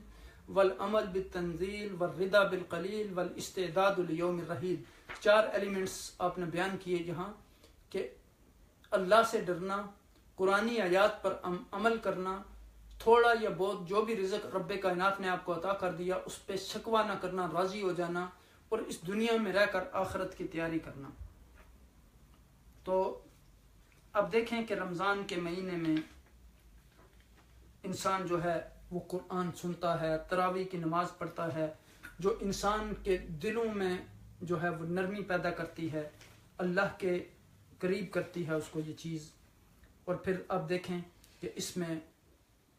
Speaker 1: والعمل بالتنزیل والرضا بالقلیل والاستعداد لیوم الرحیل، 4 ایلیمنٹس آپ نے بیان کیے یہاں، کہ اللہ سے ڈرنا، قرآنی آیات پر عمل کرنا، تھوڑا یا بہت جو بھی رزق رب کائنات نے آپ کو عطا کر دیا اس پہ شکوہ نہ کرنا، راضی ہو جانا، اور اس دنیا میں رہ کر آخرت کی تیاری کرنا۔ تو اب دیکھیں کہ رمضان کے مہینے میں انسان جو ہے وہ قرآن سنتا ہے، تراویح کی نماز پڑھتا ہے، جو انسان کے دلوں میں جو ہے وہ نرمی پیدا کرتی ہے، اللہ کے قریب کرتی ہے اس کو یہ چیز۔ اور پھر اب دیکھیں کہ اس میں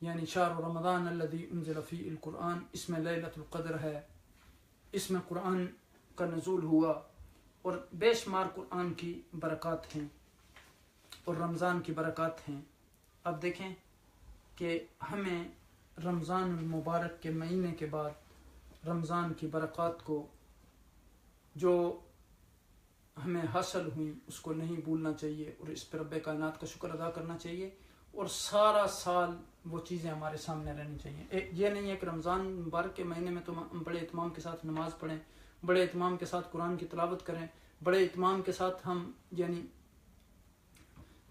Speaker 1: یعنی شہر رمضان الذی انزل فیہ القرآن، اس میں لیلۃ القدر ہے، اس میں قرآن کا نزول ہوا، اور بے شمار قرآن کی برکات ہیں اور رمضان کی برکات ہیں۔ اب دیکھیں کہ ہمیں رمضان المبارک کے مہینے کے بعد رمضان کی برکات کو جو ہمیں حاصل ہوئی اس کو نہیں بھولنا چاہیے، اور اس پہ رب کائنات کا شکر ادا کرنا چاہیے، اور سارا سال وہ چیزیں ہمارے سامنے رہنی چاہیے۔ یہ نہیں ہے کہ رمضان مبارک کے مہینے میں تو ہم بڑے اہتمام کے ساتھ نماز پڑھیں، بڑے اہتمام کے ساتھ قرآن کی تلاوت کریں، بڑے اہتمام کے ساتھ ہم یعنی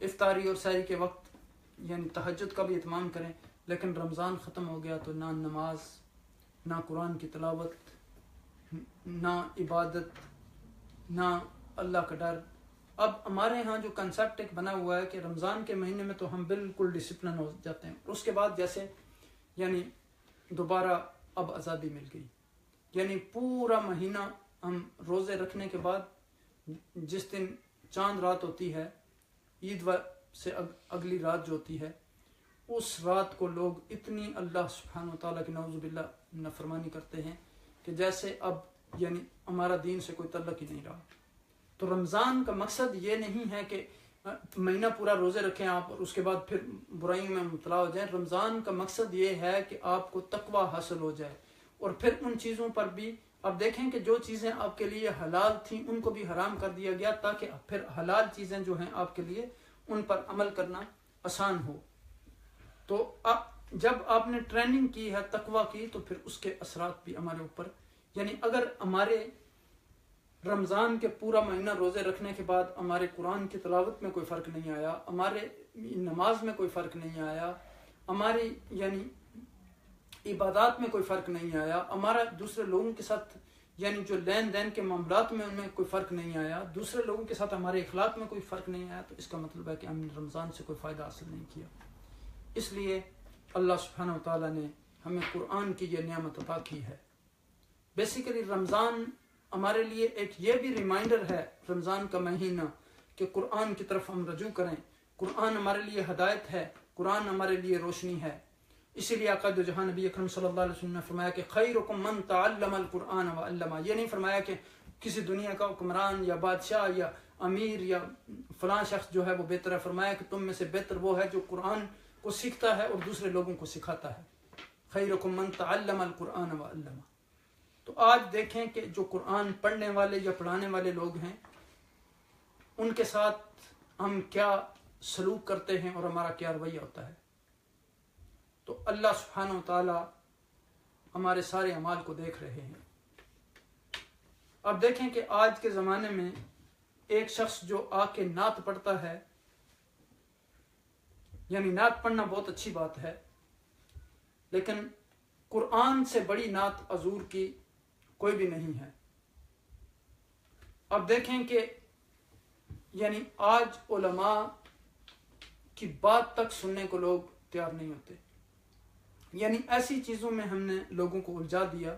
Speaker 1: افطاری اور سحری کے وقت یعنی تہجد کا بھی اہتمام کریں. لیکن رمضان ختم ہو گیا تو نہ نماز، نہ قرآن کی تلاوت، نہ عبادت، نہ اللہ کا ڈر. اب ہمارے ہاں جو کنسیپٹ ایک بنا ہوا ہے کہ رمضان کے مہینے میں تو ہم بالکل ڈسپلن ہو جاتے ہیں، اس کے بعد جیسے یعنی دوبارہ اب آزادی مل گئی. یعنی پورا مہینہ ہم روزے رکھنے کے بعد جس دن چاند رات ہوتی ہے، عید سے اگلی رات جو ہوتی ہے، اس رات کو لوگ اتنی اللہ سبحانہ و تعالیٰ کی نعوذ باللہ نافرمانی کرتے ہیں کہ جیسے اب یعنی ہمارا دین سے کوئی تعلق ہی نہیں رہا. تو رمضان کا مقصد یہ نہیں ہے کہ مہینہ پورا روزے رکھیں آپ اور اس کے بعد پھر برائیوں میں مبتلا ہو جائیں. رمضان کا مقصد یہ ہے کہ آپ کو تقوی حاصل ہو جائے، اور پھر ان چیزوں پر بھی اب دیکھیں کہ جو چیزیں آپ کے لیے حلال تھیں ان کو بھی حرام کر دیا گیا، تاکہ پھر حلال چیزیں جو ہیں آپ کے لیے ان پر عمل کرنا آسان ہو. تو جب آپ نے ٹریننگ کی ہے تقوی کی تو پھر اس کے اثرات بھی ہمارے اوپر، یعنی اگر ہمارے رمضان کے پورا مہینہ روزے رکھنے کے بعد ہمارے قرآن کی تلاوت میں کوئی فرق نہیں آیا، ہمارے نماز میں کوئی فرق نہیں آیا، ہماری یعنی عبادات میں کوئی فرق نہیں آیا، ہمارا دوسرے لوگوں کے ساتھ یعنی جو لین دین کے معاملات میں ان میں کوئی فرق نہیں آیا، دوسرے لوگوں کے ساتھ ہمارے اخلاق میں کوئی فرق نہیں آیا، تو اس کا مطلب ہے کہ ہم نے رمضان سے کوئی فائدہ حاصل نہیں کیا. اس لیے اللہ سبحانہ و تعالیٰ نے ہمیں قرآن کی یہ نعمت عطا کی ہے. بیسیکلی رمضان ہمارے لیے ایک یہ بھی ریمائنڈر ہے، رمضان کا مہینہ، کہ قرآن کی طرف ہم رجوع کریں. قرآن ہمارے لیے ہدایت ہے، قرآن ہمارے لیے روشنی ہے. اسی لیے آقا دو جہاں نبی اکرم صلی اللہ علیہ وسلم نے فرمایا کہ خیرکم من تعلم القرآن وعلمہ. یہ نہیں فرمایا کہ کسی دنیا کا حکمران یا بادشاہ یا امیر یا فلاں شخص جو ہے وہ بہتر ہے، فرمایا کہ تم میں سے بہتر وہ ہے جو قرآن کو سیکھتا ہے اور دوسرے لوگوں کو سکھاتا ہے. خیرکم من تعلم القرآن وعلمہ. تو آج دیکھیں کہ جو قرآن پڑھنے والے یا پڑھانے والے لوگ ہیں ان کے ساتھ ہم کیا سلوک کرتے ہیں اور ہمارا کیا رویہ ہوتا ہے. تو اللہ سبحانہ و تعالی ہمارے سارے اعمال کو دیکھ رہے ہیں. اب دیکھیں کہ آج کے زمانے میں ایک شخص جو آ کے نعت پڑھتا ہے، یعنی نعت پڑھنا بہت اچھی بات ہے، لیکن قرآن سے بڑی نعت حضور کی کوئی بھی نہیں ہے. اب دیکھیں کہ یعنی آج علماء کی بات تک سننے کو لوگ تیار نہیں ہوتے. یعنی ایسی چیزوں میں ہم نے لوگوں کو الجھا دیا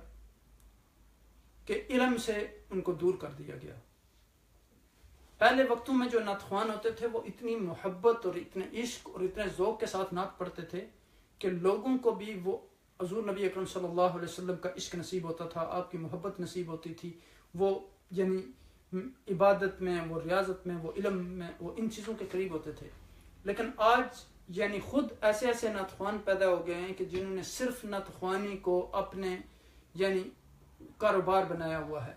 Speaker 1: کہ علم سے ان کو دور کر دیا گیا. پہلے وقتوں میں جو نعت خوان ہوتے تھے وہ اتنی محبت اور اتنے عشق اور اتنے ذوق کے ساتھ نعت پڑھتے تھے کہ لوگوں کو بھی وہ حضور نبی اکرم صلی اللہ علیہ وسلم کا عشق نصیب ہوتا تھا، آپ کی محبت نصیب ہوتی تھی. وہ یعنی عبادت میں، وہ ریاضت میں، وہ علم میں، وہ ان چیزوں کے قریب ہوتے تھے. لیکن آج یعنی خود ایسے ایسے نعت خوان پیدا ہو گئے ہیں کہ جنہوں نے صرف نعت خوانی کو اپنے یعنی کاروبار بنایا ہوا ہے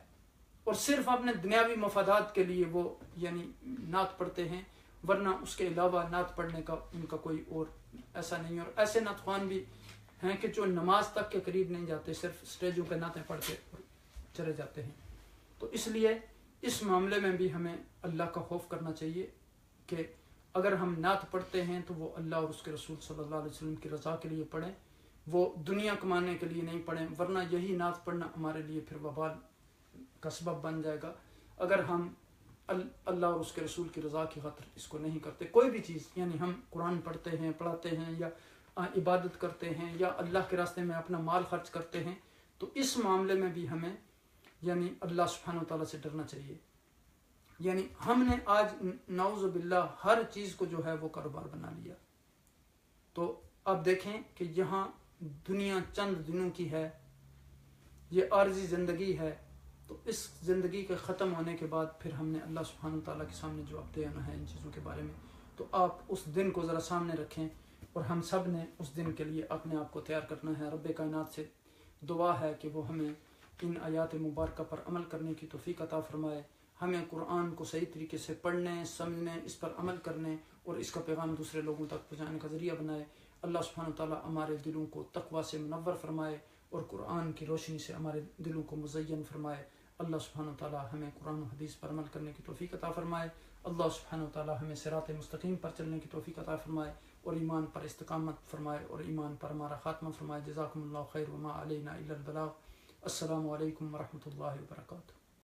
Speaker 1: اور صرف اپنے دنیاوی مفادات کے لیے وہ یعنی نعت پڑھتے ہیں، ورنہ اس کے علاوہ نعت پڑھنے کا ان کا کوئی اور ایسا نہیں. اور ایسے نعت خوان بھی ہیں کہ جو نماز تک کے قریب نہیں جاتے، صرف اسٹیجوں پہ نعتیں پڑھ کے چلے جاتے ہیں. تو اس لیے اس معاملے میں بھی ہمیں اللہ کا خوف کرنا چاہیے کہ اگر ہم نعت پڑھتے ہیں تو وہ اللہ اور اس کے رسول صلی اللہ علیہ وسلم کی رضا کے لیے پڑھیں، وہ دنیا کمانے کے لیے نہیں پڑھیں، ورنہ یہی نعت پڑھنا ہمارے لیے پھر وبال کا سبب بن جائے گا اگر ہم اللہ اور اس کے رسول کی رضا کی خاطر اس کو نہیں کرتے. کوئی بھی چیز یعنی ہم قرآن پڑھتے ہیں، پڑھاتے ہیں، یا عبادت کرتے ہیں، یا اللہ کے راستے میں اپنا مال خرچ کرتے ہیں، تو اس معاملے میں بھی ہمیں یعنی اللہ سبحانہ و تعالیٰ سے ڈرنا چاہیے. یعنی ہم نے آج نعوذ باللہ ہر چیز کو جو ہے وہ کاروبار بنا لیا. تو اب دیکھیں کہ یہاں دنیا چند دنوں کی ہے، یہ عارضی زندگی ہے. تو اس زندگی کے ختم ہونے کے بعد پھر ہم نے اللہ سبحانہ و تعالیٰ کے سامنے جواب دینا ہے ان چیزوں کے بارے میں. تو آپ اس دن کو ذرا سامنے رکھیں اور ہم سب نے اس دن کے لیے اپنے آپ کو تیار کرنا ہے. رب کائنات سے دعا ہے کہ وہ ہمیں ان آیات مبارکہ پر عمل کرنے کی توفیق عطا فرمائے، ہمیں قرآن کو صحیح طریقے سے پڑھنے، سمجھنے، اس پر عمل کرنے اور اس کا پیغام دوسرے لوگوں تک پہنچانے کا ذریعہ بنائے. اللہ سبحانہ و تعالیٰ ہمارے دلوں کو تقوی سے منور فرمائے اور قرآن کی روشنی سے ہمارے دلوں کو مزین فرمائے. اللہ سبحانہ وتعالی ہمیں قرآن و حدیث پر عمل کرنے کی توفیق عطا فرمائے. اللہ سبحانہ وتعالی ہمیں صراط مستقیم پر چلنے کی توفیق عطا فرمائے اور ایمان پر استقامت فرمائے اور ایمان پر ہمارا خاتمہ فرمائے. جزاکم اللہ خیر وما علینا الا البلاغ. السلام علیکم ورحمۃ اللہ وبرکاتہ.